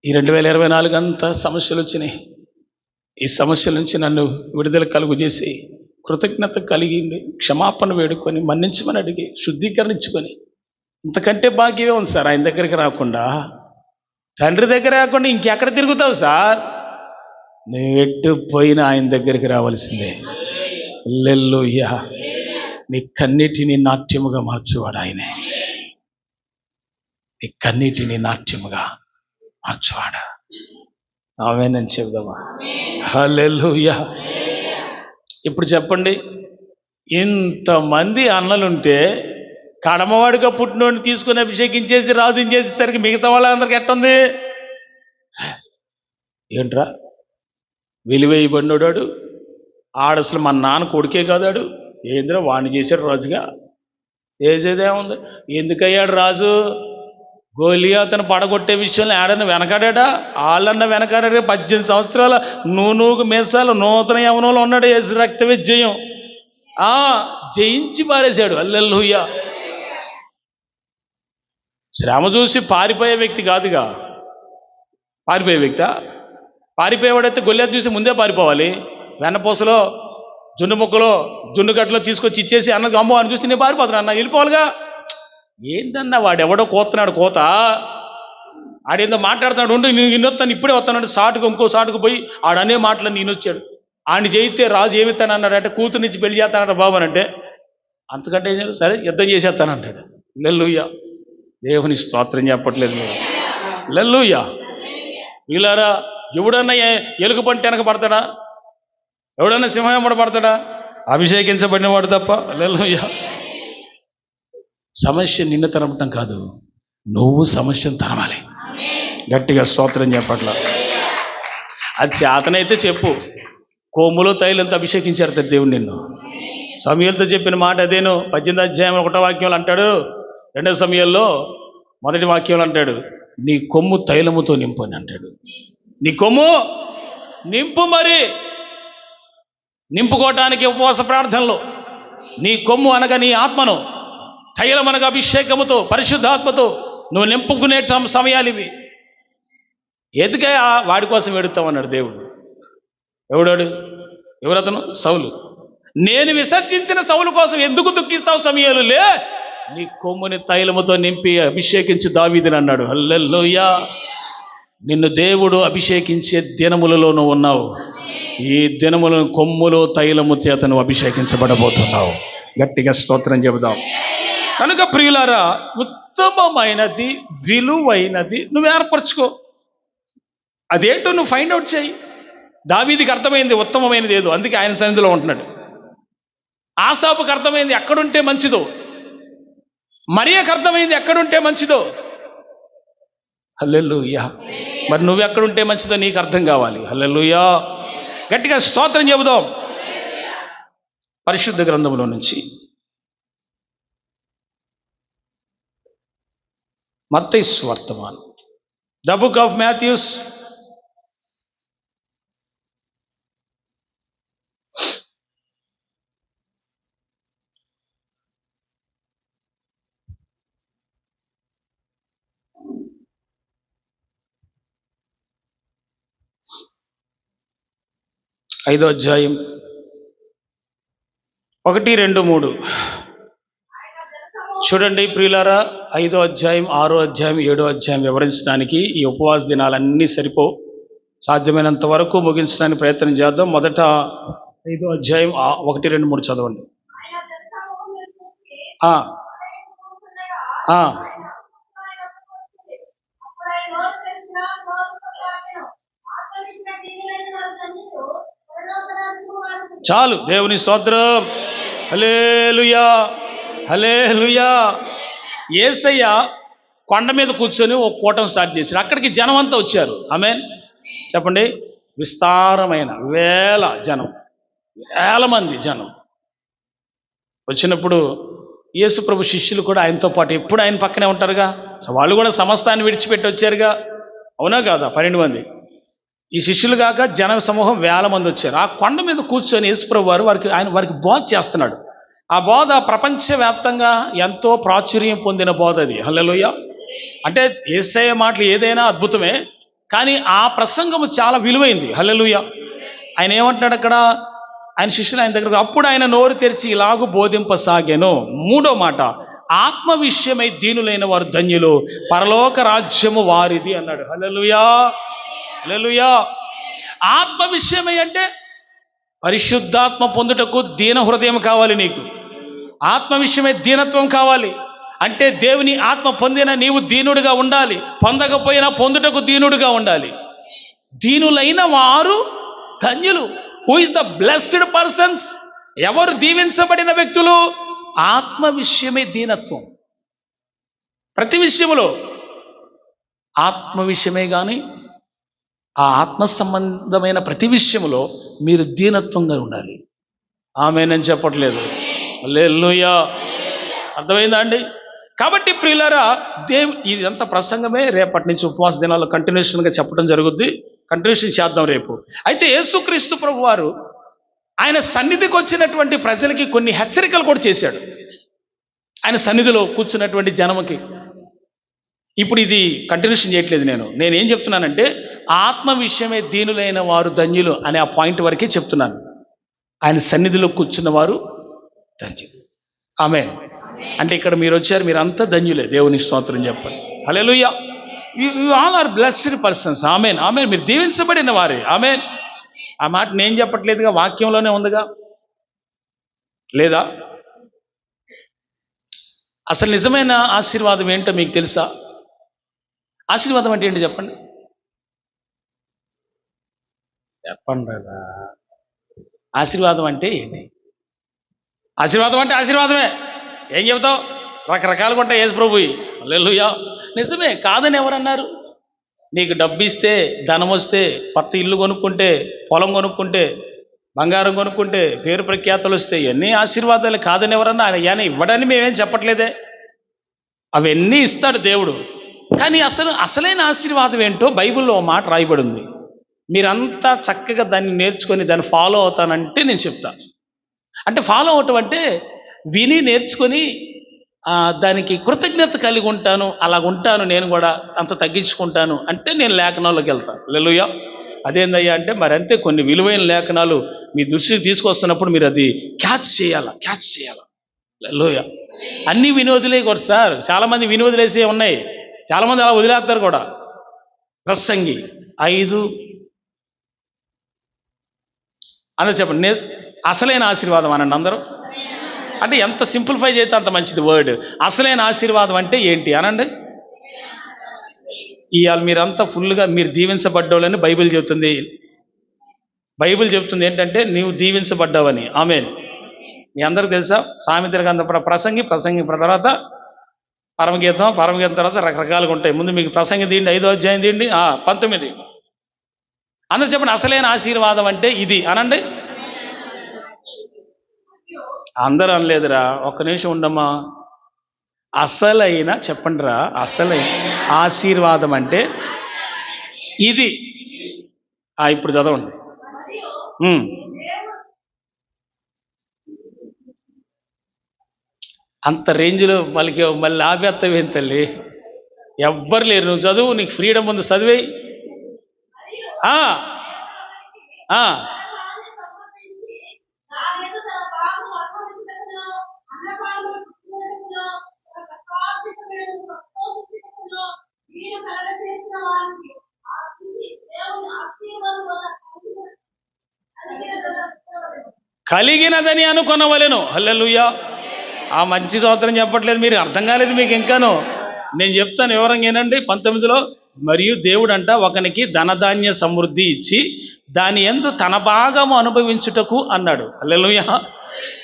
ఈ 2024 అంతా సమస్యలు వచ్చినాయి, ఈ సమస్యల నుంచి నన్ను విడుదల కలుగు చేసి కృతజ్ఞత కలిగి క్షమాపణ వేడుకొని మన్నించమని అడిగి శుద్ధీకరించుకొని, ఇంతకంటే భాగ్యమే ఉంది సార్ ఆయన దగ్గరికి రాకుండా. తండ్రి దగ్గర రాకుండా ఇంకెక్కడ తిరుగుతావు సార్? నువ్వు ఎట్టు పోయినా ఆయన దగ్గరికి రావాల్సిందే. హల్లెలూయా! నీ కన్నీటిని నాట్యముగా మార్చువాడు ఆయనే. నీ కన్నీటిని నాట్యముగా మార్చువాడు. ఆమేనని చెబుదామా? హల్లెలూయా! ఇప్పుడు చెప్పండి, ఇంతమంది అన్నలుంటే కడమవాడిగా పుట్టినోడిని తీసుకుని అభిషేకించేసి రాజుని చేసేసరికి మిగతా వాళ్ళందరికీ ఎట్టుంది? ఏంట్రా వెలివేయబడినోడాడు, ఆడసలు మన నాన్న కొడుకే కాదాడు, ఏంద్రా వాడిని చేశాడు రాజుగా? చేసేదేముంది? ఎందుకయ్యాడు రాజు? గోలియాతును పడగొట్టే విషయంలో ఆడన్నా వెనకాడా? వాళ్ళన్నా వెనకాడే. 18 సంవత్సరాల నూనూగు మీసాలు నూతన యవనంలో ఉన్నాడు. యేసు రక్తమే జయం. జయించి పారేశాడు. హల్లెలూయా! శ్రమ చూసి పారిపోయే వ్యక్తి కాదుగా. పారిపోయే వ్యక్తా? పారిపోయేవాడైతే గొల్లియాతు చూసి ముందే పారిపోవాలి. వెన్నపూసలో జున్ను ముక్కలో జున్ను గట్లో తీసుకొచ్చి ఇచ్చేసి అన్నది అమ్మో అని చూసి నేను పారిపోతాను అన్న, వెళ్ళిపోవాలిగా. ఏంటన్నా వాడెవడో కోస్తున్నాడు కోత, ఆడేందో మాట్లాడుతున్నాడు, ఉండి నేను ఇన్నొస్తాను ఇప్పుడే వస్తానంటే సాటుకు ఇంకో సాటుకు పోయి ఆడనే మాటలని నేను వచ్చాడు. ఆడిని చేయితే రాజు ఏమిస్తానన్నాడు అంటే, కూతురునిచ్చి పెళ్లి చేస్తానంట బాబు అని అంటే, అంతకంటే ఏం చేయాలి? సరే యుద్ధం చేసేస్తానంటాడు. హల్లెలూయా! దేవుని స్తోత్రం చెప్పట్లేదు మీరు. హల్లెలూయా! వీళ్ళారా, ఎవడన్నా ఎలుగు పంట వెనక పడతాడా? ఎవడన్నా సింహం వెంబడి పడతాడా? అభిషేకించబడిన వాడు తప్ప. హల్లెలూయా. సమస్య నిన్ను తరమటం కాదు, నువ్వు సమస్యను తరమాలి. గట్టిగా స్తోత్రం చెప్పట్ల. అది చేతనైతే చెప్పు. కొమ్ములో తైలంతో అభిషేకించారు దేవుడు నిన్ను. సమూయేలుతో చెప్పిన మాట అదేను. 18వ అధ్యాయం 1వ వాక్యంలో అంటాడు, 2వ సమూయేలులో 1వ వాక్యంలో అంటాడు, నీ కొమ్ము తైలముతో నింపు అని అంటాడు. నీ కొమ్ము నింపు. మరి నింపుకోవటానికి ఉపవాస ప్రార్థనలో నీ కొమ్ము అనగా నీ ఆత్మను, తైలం అనగా అభిషేకముతో, పరిశుద్ధాత్మతో నువ్వు నింపుకునే సమయాలు ఇవి. ఎందుకయ్యా? వాడి కోసం వెడుతామన్నాడు దేవుడు. ఎవరతను? సౌలు. నేను విసర్జించిన సౌలు కోసం ఎందుకు దుఃఖిస్తావు సమూయేలు? లే, నీ కొమ్ముని తైలముతో నింపి అభిషేకించు దావీదుని అన్నాడు. హల్లెలూయా. నిన్ను దేవుడు అభిషేకించే దినములలో ఉన్నావు. ఈ దినములను కొమ్ములో తైలము చేత నువ్వు అభిషేకించబడబోతున్నావు. గట్టిగా స్తోత్రం చెబుదాం. కనుక ప్రియులారా, ఉత్తమమైనది, విలువైనది నువ్వు ఏర్పరచుకో. అదేంటో నువ్వు ఫైండ్ అవుట్ చేయి. దావీదికి అర్థమైంది ఉత్తమమైనది ఏదో, అందుకే ఆయన సన్నిధిలో ఉంటున్నాడు. ఆసాపుకి అర్థమైంది ఎక్కడుంటే మంచిదో, మరియకు అర్థమైంది ఎక్కడుంటే మంచిదో. హల్లెలూయా. మరి నువ్వు ఎక్కడుంటే మంచిదో నీకు అర్థం కావాలి. హల్లెలూయా. గట్టిగా స్తోత్రం చెబుదాం. పరిశుద్ధ గ్రంథంలో నుంచి మత్తయి సువార్తమానం, ద బుక్ ఆఫ్ మాథ్యూస్, ఐదో అధ్యాయం 1, 2, 3 చూడండి ప్రియులారా. 5వ అధ్యాయం, 6వ అధ్యాయం, 7వ అధ్యాయం వివరించడానికి ఈ ఉపవాస దినాలన్నీ సరిపో. సాధ్యమైనంత వరకు ముగించడానికి ప్రయత్నం చేద్దాం. మొదట 5వ అధ్యాయం 1, 2, 3 చదవండి. చాలు. దేవుని స్తోత్రం. హల్లెలూయా, హల్లెలూయా. యేసయ్య కొండ మీద కూర్చొని ఒక కూటం స్టార్ట్ చేశారు. అక్కడికి జనం అంతా వచ్చారు. ఆమేన్ చెప్పండి. విస్తారమైన వేల మంది జనం వచ్చినప్పుడు యేసు ప్రభు శిష్యులు కూడా ఆయనతో పాటు ఎప్పుడు ఆయన పక్కనే ఉంటారుగా. వాళ్ళు కూడా సమస్తాన్ని విడిచిపెట్టి వచ్చారుగా, అవునా కాదా? 12 మంది. ఈ శిష్యులు కాక జన సమూహం వేల మంది వచ్చారు. ఆ కొండ మీద కూర్చొని యేసు ప్రభు వారు వారికి బోధ చేస్తున్నాడు. ఆ బోధ ప్రపంచవ్యాప్తంగా ఎంతో ప్రాచుర్యం పొందిన బోధ అది. హల్లెలూయా. అంటే యేసయ్య మాటలు ఏదైనా అద్భుతమే, కానీ ఆ ప్రసంగము చాలా విలువైంది. హల్లెలూయా. ఆయన ఏమంటున్నాడు అక్కడ? ఆయన శిష్యులు ఆయన దగ్గరకు, అప్పుడు ఆయన నోరు తెరిచి ఇలాగూ బోధింపసాగాను. 3వ మాట, ఆత్మ విషయమై దీనులైన వారు ధన్యులు, పరలోక రాజ్యము వారిది అన్నాడు. హల్లెలూయా, హల్లెలూయా. ఆత్మ విషయమై అంటే పరిశుద్ధాత్మ పొందుటకు దీన హృదయం కావాలి నీకు. ఆత్మ విషయమై దీనత్వం కావాలి. అంటే దేవుని ఆత్మ పొందిన నీవు దీనుడిగా ఉండాలి, పొందకపోయినా పొందుటకు దీనుడిగా ఉండాలి. దీనులైన వారు ధన్యులు. Who is the blessed persons? ఎవరు దీవించబడిన వ్యక్తులు? ఆత్మ విషయమే దీనత్వం. ప్రతి విషయంలో ఆత్మ విషయమే కానీ ఆ ఆత్మ సంబంధమైన ప్రతి విషయంలో మీరు దీనత్వంగా ఉండాలి. ఆమేనని చెప్పట్లేదు. హల్లెలూయా. అర్థమైందా అండి? కాబట్టి ప్రియులారా, ఇదంతా ప్రసంగమే. రేపటి నుంచి ఉపవాస దినాల్లో కంటిన్యూషన్గా చెప్పడం జరుగుద్ది. కంటిన్యూషన్ చేద్దాం రేపు. అయితే యేసుక్రీస్తు ప్రభు వారు ఆయన సన్నిధికి వచ్చినటువంటి ప్రజలకి కొన్ని హెచ్చరికలు కూడా చేశాడు. ఆయన సన్నిధిలో కూర్చున్నటువంటి జనముకి. ఇప్పుడు ఇది కంటిన్యూషన్ చేయట్లేదు. నేనేం చెప్తున్నానంటే, ఆత్మ విషయమే దీనులైన వారు ధన్యులు అనే ఆ పాయింట్ వరకే చెప్తున్నాను. ఆయన సన్నిధిలో కూర్చున్న వారు ధన్యులు. ఆమేన్. అంటే ఇక్కడ మీరు వచ్చారు, మీరంతా ధన్యులే. దేవుని స్తోత్రం చెప్పండి. హల్లెలూయా. You all are blessed persons. ఆమేన్, ఆమేన్. మీరు దీవించబడిన వారే. ఆమేన్. ఆ మాట నేను చెప్పట్లేదుగా, వాక్యంలోనే ఉందిగా. లేదా? అసలు నిజమైన ఆశీర్వాదం ఏంటో మీకు తెలుసా? ఆశీర్వాదం అంటే ఏంటి చెప్పండి. చెప్పండి కదా. ఆశీర్వాదం అంటే ఏంటి? ఆశీర్వాదం అంటే ఆశీర్వాదమే. ఏం చెబుతావు? రకరకాలుగా ఉంటాయి యేసు ప్రభువి. హల్లెలూయా. నిజమే, కాదని ఎవరన్నారు? నీకు డబ్బు ఇస్తే, ధనం వస్తే, కొత్త ఇల్లు కొనుక్కుంటే, పొలం కొనుక్కుంటే, బంగారం కొనుక్కుంటే, పేరు ప్రఖ్యాతలు వస్తే, ఇవన్నీ ఆశీర్వాదాలు కాదని ఎవరన్నా? ఆయన ఇవ్వడని మేమేం చెప్పట్లేదే. అవన్నీ ఇస్తాడు దేవుడు. కానీ అసలైన ఆశీర్వాదం ఏంటో బైబిల్లో ఓ మాట రాయబడి ఉంది. మీరంతా చక్కగా దాన్ని నేర్చుకొని దాన్ని ఫాలో అవుతానంటే నేను చెప్తాను. అంటే ఫాలో అవటం అంటే విని నేర్చుకొని దానికి కృతజ్ఞత కలిగి ఉంటాను, అలాగుంటాను, నేను కూడా అంత తగ్గించుకుంటాను అంటే నేను లేఖనాల్లోకి వెళ్తాను. హల్లెలూయా. అదేందయ్యా అంటే మరి అంతే, కొన్ని విలువైన లేఖనాలు మీ దృష్టికి తీసుకొస్తున్నప్పుడు మీరు అది క్యాచ్ చేయాలి. హల్లెలూయా. అన్నీ వినోదులే కూడా సార్. చాలామంది వినోదులేసే ఉన్నాయి, చాలామంది అలా వదిలేస్తారు కూడా. ప్రసంగి 5 అందరూ చెప్పండి, అసలైన ఆశీర్వాదం అనండి అందరూ. అంటే ఎంత సింప్లిఫై చేస్తే అంత మంచిది వర్డ్. అసలైన ఆశీర్వాదం అంటే ఏంటి అనండి. ఇవాళ మీరంతా ఫుల్గా మీరు దీవించబడ్డోళ్ళని బైబిల్ చెబుతుంది. బైబిల్ చెబుతుంది ఏంటంటే నీవు దీవించబడ్డావని. ఆమేన్. మీ అందరికి తెలుసా? సామెతల గ్రంథం ప్రసంగి తర్వాత పరమగీతం తర్వాత రకరకాలుగా ఉంటాయి. ముందు మీకు ప్రసంగి తీయండి, 5వ అధ్యాయం తీయండి, 19. అందరూ చెప్పండి, అసలైన ఆశీర్వాదం అంటే ఇది అనండి. అందరూ అనలేదురా, ఒక్క నిమిషం ఉండమ్మా. చెప్పండి రా, అసలైన ఆశీర్వాదం అంటే ఇది. ఇప్పుడు చదవండి. అంత రేంజ్లో మళ్ళీ ఆపేత్తవేం తల్లి? ఎవ్వరు లేరు, నువ్వు చదువు, నీకు ఫ్రీడమ్ ఉంది, చదివేయి. కలిగినదని అనుకొనవలెను. హల్లెలూయా. ఆ మంచి స్తోత్రం చెప్పట్లేదు, మీరు అర్థం కాలేదు మీకు ఇంకాను. నేను చెప్తాను వివరంగా ఏనండి. 19లో మరియు దేవుడంట ఒకనికి ధనధాన్య సమృద్ధి ఇచ్చి దాని యందు తన భాగము అనుభవించుటకు అన్నాడు. హల్లెలూయా.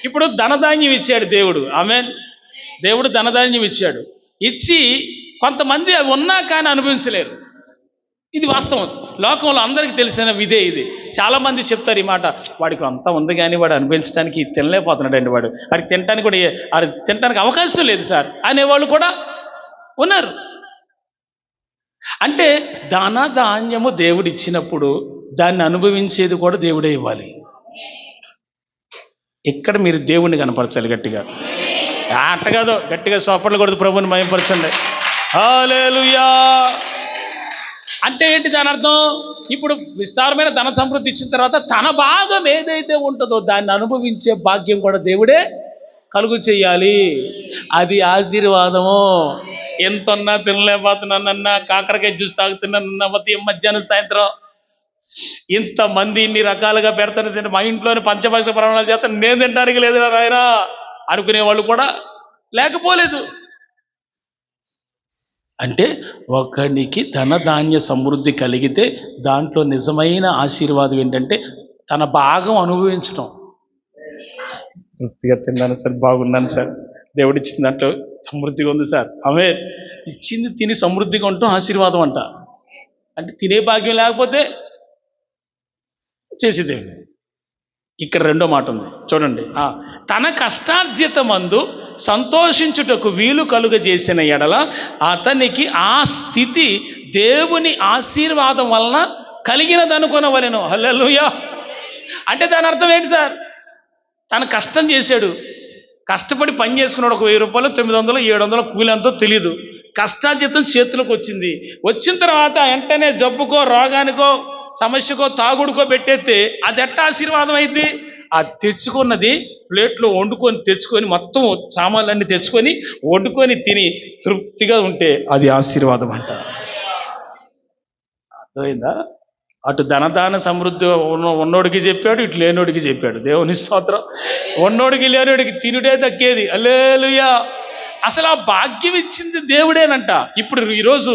ఇప్పుడు ధనధాన్యం ఇచ్చాడు దేవుడు. ఆమేన్. దేవుడు ధనధాన్యం ఇచ్చాడు. ఇచ్చి కొంతమంది అవి ఉన్నా కానీ అనుభవించలేరు. ఇది వాస్తవం, లోకంలో అందరికీ తెలిసిన విధే ఇది. చాలామంది చెప్తారు ఈ మాట, వాడికి అంతా ఉంది కానీ వాడు అనుభవించడానికి తినలేకపోతున్నాడండి, వాడికి తినడానికి అవకాశం లేదు సార్ అనేవాళ్ళు కూడా ఉన్నారు. అంటే ధనధాన్యము దేవుడు ఇచ్చినప్పుడు దాన్ని అనుభవించేది కూడా దేవుడే ఇవ్వాలి. ఇక్కడ మీరు దేవుణ్ణి కనపరచాలి గట్టిగా. అట్టగాదో గట్టిగా చప్పట్లు కొడుతూ ప్రభువుని మహిమపరచండి. హల్లెలూయా. అంటే ఏంటి దాని అర్థం? ఇప్పుడు విస్తారమైన ధన సమృద్ధి ఇచ్చిన తర్వాత తన భాగం ఏదైతే ఉంటుందో దాన్ని అనుభవించే భాగ్యం కూడా దేవుడే కలుగు చేయాలి. అది ఆశీర్వాదము. ఎంతన్నా తినలేకపోతున్నానన్నా, కాకరకాయ జ్యూస్ తాగుతున్నానన్నా, ఉదయం మధ్యాహ్నం సాయంత్రం ఇంతమంది ఇన్ని రకాలుగా పెడతాను తింటే మా ఇంట్లోని పంచభక్ష ప్రమాణాలు చేస్తాను, నేను తినడానికి లేదు ఆయన అనుకునే వాళ్ళు కూడా లేకపోలేదు. అంటే ఒకనికి ధనధాన్య సమృద్ధి కలిగితే దాంట్లో నిజమైన ఆశీర్వాదం ఏంటంటే తన భాగం అనుభవించడం. తృప్తిగా తిన్నాను సార్, బాగున్నాను సార్, దేవుడిచ్చిన దాంట్లో సమృద్ధిగా ఉంది సార్. ఆమె ఇచ్చింది తిని సమృద్ధిగా ఉండటం ఆశీర్వాదం అంట. అంటే తినే భాగ్యం లేకపోతే చేసేదేమి. ఇక్కడ రెండో మాట ఉంది చూడండి. తన కష్టార్జితమందు సంతోషించుటకు వీలు కలుగజేసిన ఎడల అతనికి ఆ స్థితి దేవుని ఆశీర్వాదం వలన కలిగినదనుకొనవలెను. హల్లెలూయా. అంటే దాని అర్థం ఏంటి సార్? తను కష్టం చేశాడు, కష్టపడి పని చేసుకున్నాడు. ఒక 1000 రూపాయలు, 900, 700 కూలి ఎంతో తెలియదు. కష్టార్జితం చేతులకు వచ్చిన తర్వాత వెంటనే జబ్బుకో, రోగానికో, సమస్యకో, తాగుడుకో పెట్టేస్తే అది ఎట్ట ఆశీర్వాదం అయింది? ఆ తెచ్చుకున్నది ప్లేట్లో తెచ్చుకొని మొత్తం సామాన్లన్నీ తెచ్చుకొని వండుకొని తిని తృప్తిగా ఉంటే అది ఆశీర్వాదం అంట. అర్థమైందా? అటు ధనదాన సమృద్ధి ఉన్నోడికి చెప్పాడు, ఇటు లేనోడికి చెప్పాడు. దేవుని స్తోత్రం. ఉన్నోడికి లేనోడికి తినుడే దక్కేది. హల్లెలూయా. అసలు ఆ భాగ్యం ఇచ్చింది దేవుడేనంట. ఇప్పుడు ఈ రోజు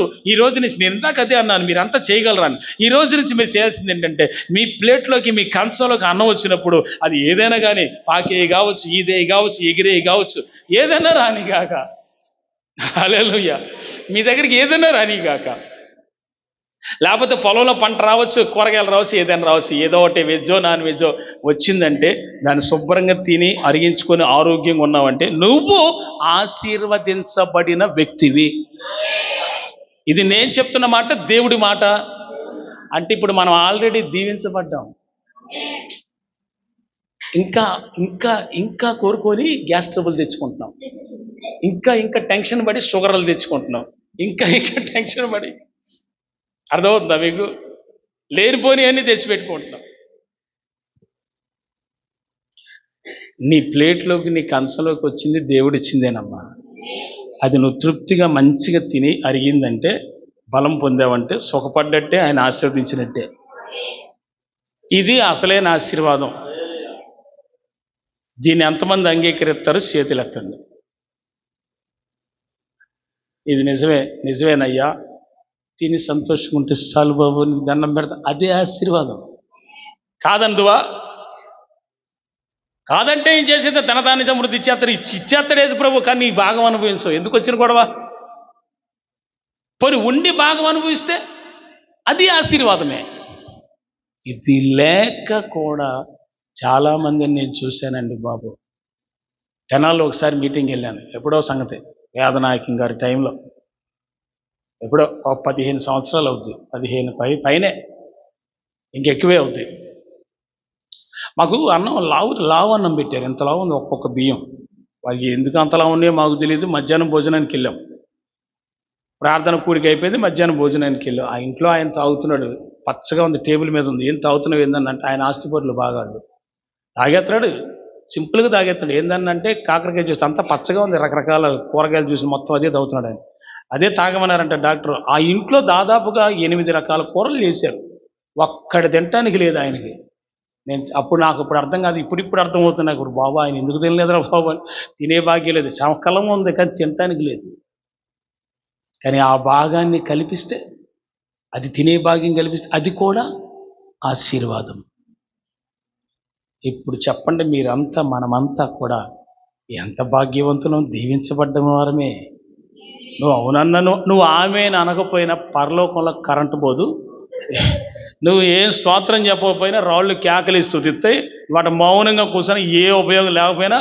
నుంచి నేను ఇందాక అదే అన్నాను, మీరు అంతా చేయగలరాను. ఈ రోజు నుంచి మీరు చేయాల్సింది ఏంటంటే, మీ ప్లేట్లోకి మీ కంచంలోకి అన్నం వచ్చినప్పుడు అది ఏదైనా కానీ, పాకే కావచ్చు, ఈదే కావచ్చు, ఎగిరే కావచ్చు, ఏదైనా రానిగాక. హల్లెలూయా. మీ దగ్గరికి ఏదైనా రానిగాక. లేకపోతే పొలంలో పంట రావచ్చు, కూరగాయలు రావచ్చు, ఏదైనా రావచ్చు, ఏదో ఒకటి వెజ్జో నాన్ వెజ్జో వచ్చిందంటే దాన్ని శుభ్రంగా తిని అరిగించుకొని ఆరోగ్యంగా ఉన్నావంటే నువ్వు ఆశీర్వదించబడిన వ్యక్తివి. ఇది నేను చెప్తున్న మాట, దేవుడి మాట. అంటే ఇప్పుడు మనం ఆల్రెడీ దీవించబడ్డాం. ఇంకా ఇంకా ఇంకా కోరుకొని గ్యాస్ ట్రబుల్ తెచ్చుకుంటున్నాం. ఇంకా ఇంకా టెన్షన్ పడి షుగర్లు తెచ్చుకుంటున్నాం. ఇంకా ఇంకా టెన్షన్ పడి, అర్థమవుతుందా మీకు? లేనిపోని అన్ని తెచ్చిపెట్టుకుంటున్నాం. నీ ప్లేట్లోకి నీ కంచంలోకి వచ్చింది దేవుడిచ్చిందేనమ్మా. అది నువ్వు తృప్తిగా మంచిగా తిని అరిగిందంటే, బలం పొందావంటే, సుఖపడ్డట్టే, ఆయన ఆశీర్వదించినట్టే. ఇది అసలైన ఆశీర్వాదం. దీన్ని ఎంతమంది అంగీకరిస్తారు? చేతులెత్తండి. ఇది నిజమేనయ్యా, తిని సంతోషంగా ఉంటే చాలు బాబు, నీకు దండం పెడతా. అదే ఆశీర్వాదం. కాదందువా? కాదంటే ఏం చేసేది? ధనధాన్య సమృద్ధి ఇచ్చేస్తాడు యేసు ప్రభు. కానీ నీ భాగం అనుభవించవు. ఎందుకు వచ్చిన గొడవ? పోనీ ఉండి భాగం అనుభవిస్తే అది ఆశీర్వాదమే. ఇది లేక కూడా చాలామందిని నేను చూశానండి బాబు. తెనాల్లో ఒకసారి మీటింగ్ వెళ్ళాను. ఎప్పుడో సంగతి, వేదనాయకం గారి టైంలో, ఎప్పుడో 15 సంవత్సరాలు అవుద్ది. 15 పైనే, ఇంకెక్కువే అవుద్ది. మాకు అన్నం లావు అన్నం పెట్టారు. ఎంత లావు ఉంది ఒక్కొక్క బియ్యం. వాళ్ళకి ఎందుకు అంతలా ఉన్నాయో మాకు తెలియదు. మధ్యాహ్నం భోజనానికి వెళ్ళాం. ప్రార్థన కూడికి అయిపోయింది, మధ్యాహ్నం భోజనానికి వెళ్ళాం. ఆ ఇంట్లో ఆయన తాగుతున్నాడు. పచ్చగా ఉంది, టేబుల్ మీద ఉంది. ఏం తాగుతున్నావు ఏందన్నంటే, ఆయన ఆస్తిపరులు బాగా తాగేస్తాడు, సింపుల్గా తాగేస్తాడు. ఏందన్నంటే కాకరకాయ జ్యూస్, అంతా పచ్చగా ఉంది, రకరకాల కూరగాయలు జ్యూస్ మొత్తం అదే తాగుతున్నాడు ఆయన. అదే తాగమన్నారంటే డాక్టర్. ఆ ఇంట్లో దాదాపుగా 8 రకాల కూరలు చేశారు. ఒక్కడి తినటానికి లేదు ఆయనకి. నాకు ఇప్పుడు అర్థం కాదు, ఇప్పుడు అర్థమవుతుంది నాకు. బాబా, ఆయన ఎందుకు తినలేదురా బాబు అని. తినే భాగ్యం లేదు, చమకలం ఉంది, కానీ తినటానికి లేదు. కానీ ఆ భాగాన్ని కల్పిస్తే, అది తినే భాగ్యం కల్పిస్తే, అది కూడా ఆశీర్వాదం. ఇప్పుడు చెప్పండి, మీరంతా మనమంతా కూడా ఎంత భాగ్యవంతులం, దీవించబడ్డ వారమే. నువ్వు అవునన్నను, నువ్వు ఆమెను అనకపోయినా పరలోకంలో కరెంటు పోదు. నువ్వు ఏం స్తోత్రం చెప్పకపోయినా రాళ్ళు కేకలి స్తుతిస్తాయి. వాటి మౌనంగా కూర్చొని ఏ ఉపయోగం లేకపోయినా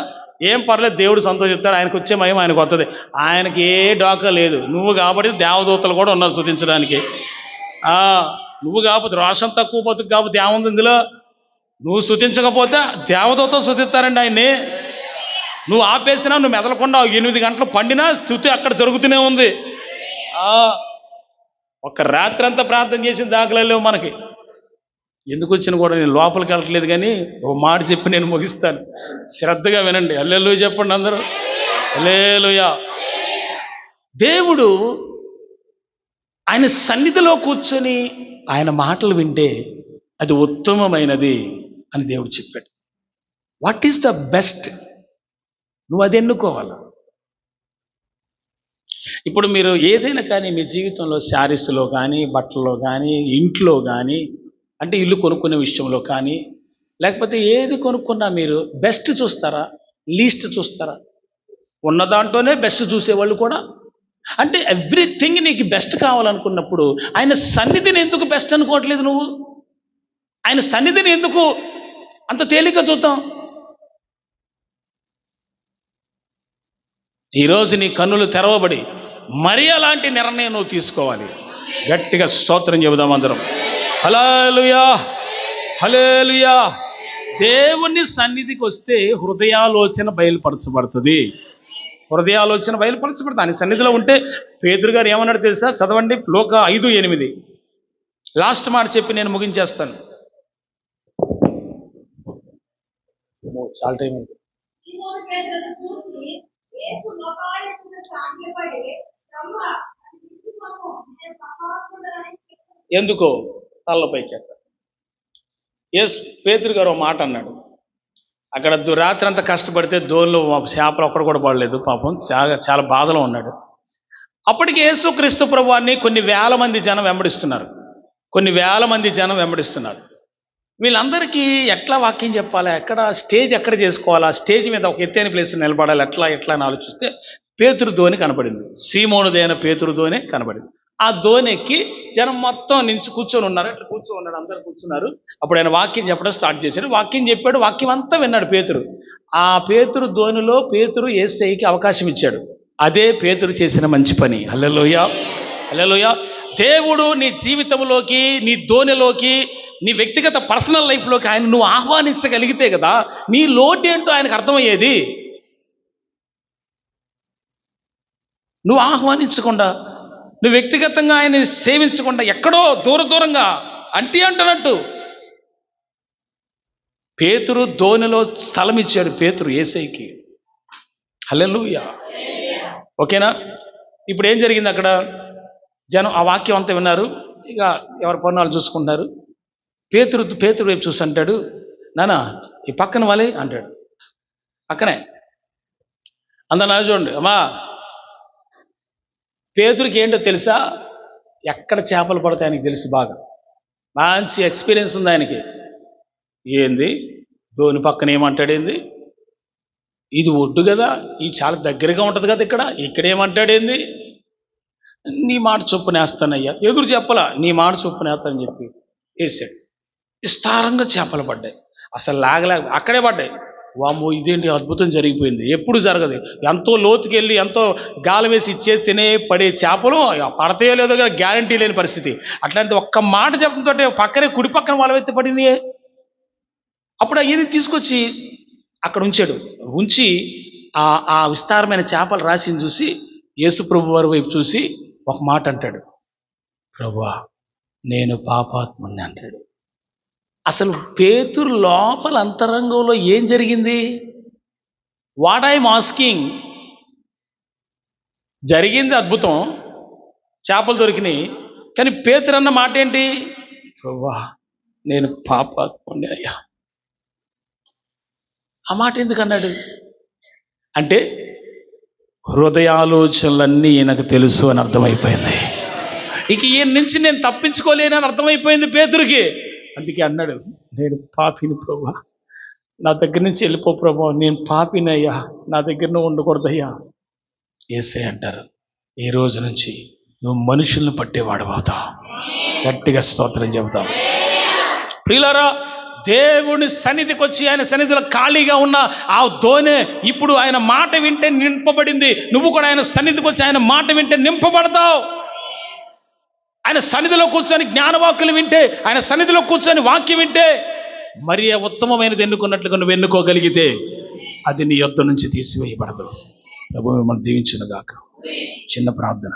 ఏం పర్లేదు, దేవుడు సంతోషిస్తాడు. ఆయనకు వచ్చే మహిమ ఆయనకు వస్తుంది. ఆయనకి ఏ డాకా లేదు. నువ్వు కాబట్టి దేవదూతలు కూడా ఉన్నారు స్తుతించడానికి. నువ్వు కాకపోతే, రోషం తక్కువ బతుకు కాకపోతే ఏముంది ఇందులో? నువ్వు స్తుతించకపోతే దేవదూతలు స్తుతిస్తారండి ఆయన్ని. నువ్వు ఆపేసినా, నువ్వు మెదలకుండా 8 గంటలు పండినా స్తుతి అక్కడ జరుగుతూనే ఉంది. ఒక రాత్రి అంతా ప్రార్థన చేసిన దాఖలు లేవు మనకి. ఎందుకు వచ్చిన కూడా నేను లోపలికి వెళ్ళట్లేదు, కానీ ఓ మాట చెప్పి నేను ముగిస్తాను. శ్రద్ధగా వినండి. హల్లెలూయా చెప్పండి అందరూ. హల్లెలూయా. దేవుడు ఆయన సన్నిధిలో కూర్చొని ఆయన మాటలు వింటే అది ఉత్తమమైనది అని దేవుడు చెప్పాడు. What is the best? నువ్వు అది ఎన్నుకోవాలా. ఇప్పుడు మీరు ఏదైనా కానీ మీ జీవితంలో, శారీస్లో కానీ, బట్టల్లో కానీ, ఇంట్లో కానీ, అంటే ఇల్లు కొనుక్కునే విషయంలో కానీ, లేకపోతే ఏది కొనుక్కున్నా మీరు బెస్ట్ చూస్తారా, లీస్ట్ చూస్తారా? ఉన్న దాంట్లోనే బెస్ట్ చూసేవాళ్ళు కూడా. అంటే ఎవ్రీథింగ్ నీకు బెస్ట్ కావాలనుకున్నప్పుడు ఆయన సన్నిధిని ఎందుకు బెస్ట్ అనుకోవట్లేదు నువ్వు? ఆయన సన్నిధిని ఎందుకు అంత తేలిక చూద్దాం? ఈరోజు నీ కన్నులు తెరవబడి మరి అలాంటి నిర్ణయం నువ్వు తీసుకోవాలి. గట్టిగా స్తోత్రం చెబుదాం అందరం. హల్లెలూయా, హల్లెలూయా. దేవుని సన్నిధికి వస్తే హృదయాలోచన బయలుపరచబడుతుంది. హృదయాలోచన బయలుపరచబడుతుంది. ఆయన సన్నిధిలో ఉంటే పేతురు గారు ఏమన్నాడు తెలుసా? చదవండి, లోకా 5:8. లాస్ట్ మాట చెప్పి నేను ముగించేస్తాను. చాలా టైం ఉంది. ఎందుకో తల్లపైకి ఎత్తాడు. పేతురు గారు మాట అన్నాడు. అక్కడ రాత్రి అంతా కష్టపడితే దోనిలో చేపలు ఒక్కడు కూడా పడలేదు, పాపం చాలా చాలా బాధలో ఉన్నాడు. అప్పటికి యేసుక్రీస్తు ప్రభువాన్ని కొన్ని వేల మంది జనం వెంబడిస్తున్నారు, కొన్ని వేల మంది జనం వెంబడిస్తున్నారు. వీళ్ళందరికీ ఎట్లా వాక్యం చెప్పాలా, ఎక్కడ స్టేజ్ ఎక్కడ చేసుకోవాలా, స్టేజ్ మీద ఒక ఎత్తైన ప్లేస్ నిలబడాలి, ఎట్లా అని ఆలోచిస్తే పేతురు ధోని కనపడింది. సీమోనుదైన పేతురు ధోని కనపడింది. ఆ ధోని ఎక్కి జనం మొత్తం నుంచి కూర్చొని ఉన్నారు, అట్లా కూర్చొని ఉన్నాడు, అందరు కూర్చున్నారు. అప్పుడు ఆయన వాక్యం చెప్పడం స్టార్ట్ చేశాడు. వాక్యం చెప్పాడు, వాక్యం అంతా విన్నాడు పేతురు. ఆ పేతురు ధోనిలో పేతురు యేసయ్యకి అవకాశం ఇచ్చాడు. అదే పేతురు చేసిన మంచి పని. హల్లెలూయా, హల్లెలూయా. దేవుడు నీ జీవితంలోకి, నీ ధోనిలోకి, నీ వ్యక్తిగత పర్సనల్ లైఫ్లోకి ఆయన నువ్వు ఆహ్వానించగలిగితే కదా నీ లోటు ఏంటో ఆయనకు అర్థమయ్యేది. నువ్వు ఆహ్వానించకుండా, నువ్వు వ్యక్తిగతంగా ఆయన్ని సేవించకుండా ఎక్కడో దూరంగా అంటున్నట్టు పేతురు ధోనిలో స్థలం ఇచ్చాడు పేతురు యేసయ్యకి. హల్లెలూయా. ఓకేనా? ఇప్పుడు ఏం జరిగింది అక్కడ? జనం ఆ వాక్యం అంతా విన్నారు, ఇక ఎవరి పనులు చూసుకుంటున్నారు. పేతురు వైపు చూసి అంటాడు, నానా ఈ పక్కన వాళ్ళే అంటాడు. పక్కనే అందరు చూడండి. అమ్మా, పేతురికి ఏంటో తెలుసా? ఎక్కడ చేపలు పడతాయి ఆయనకి తెలుసు, బాగా మంచి ఎక్స్పీరియన్స్ ఉంది ఆయనకి. ఏంది ధోని పక్కన ఏమంటాడేంది, ఇది ఒడ్డు కదా, ఇది చాలా దగ్గరగా ఉంటుంది కదా, ఇక్కడ ఏమంటాడేంది, నీ మాట చొప్పునేస్తానయ్యా, ఎదురు చెప్పలా, నీ మాట చొప్పునేస్తానని చెప్పి వేసాడు. విస్తారంగా చేపలు పడ్డాయి, అసలు లాగలేక అక్కడే పడ్డాయి. వామ్మో, ఇదేంటి అద్భుతం జరిగిపోయింది, ఎప్పుడు జరగదు. ఎంతో లోతుకెళ్ళి ఎంతో గాలి వేసి ఇచ్చేస్తేనే పడే చేపలు పడతాయో లేదో గ్యారంటీ లేని పరిస్థితి. అట్లాంటి ఒక్క మాట చెప్పడంతో పక్కనే కుడి పక్కన వాళ్ళ ఎత్తి పడింది. అప్పుడు అవన్నీ తీసుకొచ్చి అక్కడ ఉంచి ఆ విస్తారమైన చేపలు రాసింది చూసి యేసు ప్రభు వారి వైపు చూసి ఒక మాట అంటాడు, ప్రభువా నేను పాపాత్ముని అంటాడు. అసలు పేతురు లోపల అంతరంగంలో ఏం జరిగింది? What I'm asking. జరిగింది అద్భుతం, చేపలు దొరికినాయి, కానీ పేతురు అన్న మాట ఏంటి? ప్రభువా నేను పాపాత్ముని అయ్యా. ఆ మాట ఎందుకు అన్నాడు అంటే హృదయాలోచనలన్నీ ఈయనకు తెలుసు అని అర్థమైపోయింది. ఇక ఈయన నుంచి నేను తప్పించుకోలేనని అర్థమైపోయింది పేతురుకి. అందుకే అన్నాడు, నేను పాపిని ప్రభువా, నా దగ్గర నుంచి వెళ్ళిపో ప్రభువా, నేను పాపినయ్యా, నా దగ్గర ఉండకూడదయ్యా. యేసయ్య అంటారు, ఈ రోజు నుంచి నువ్వు మనుషులను పట్టేవాడు అవుతావు. గట్టిగా స్తోత్రం చెబుతావు. ప్రియులారా, దేవుని సన్నిధికి వచ్చి ఆయన సన్నిధిలో ఖాళీగా ఉన్న ఆ ధోని ఇప్పుడు ఆయన మాట వింటే నింపబడింది. నువ్వు కూడా ఆయన సన్నిధికి వచ్చి ఆయన మాట వింటే నింపబడతావు. ఆయన సన్నిధిలో కూర్చొని జ్ఞానవాక్యులు వింటే, ఆయన సన్నిధిలో కూర్చొని వాక్యం వింటే, మరి ఉత్తమమైనది ఎన్నుకున్నట్లుగా నువ్వు ఎన్నుకోగలిగితే అది నీ యొద్ద నుంచి తీసివేయబడదు. ప్రభువు మిమ్మల్ని దీవించును గాక. చిన్న ప్రార్థన.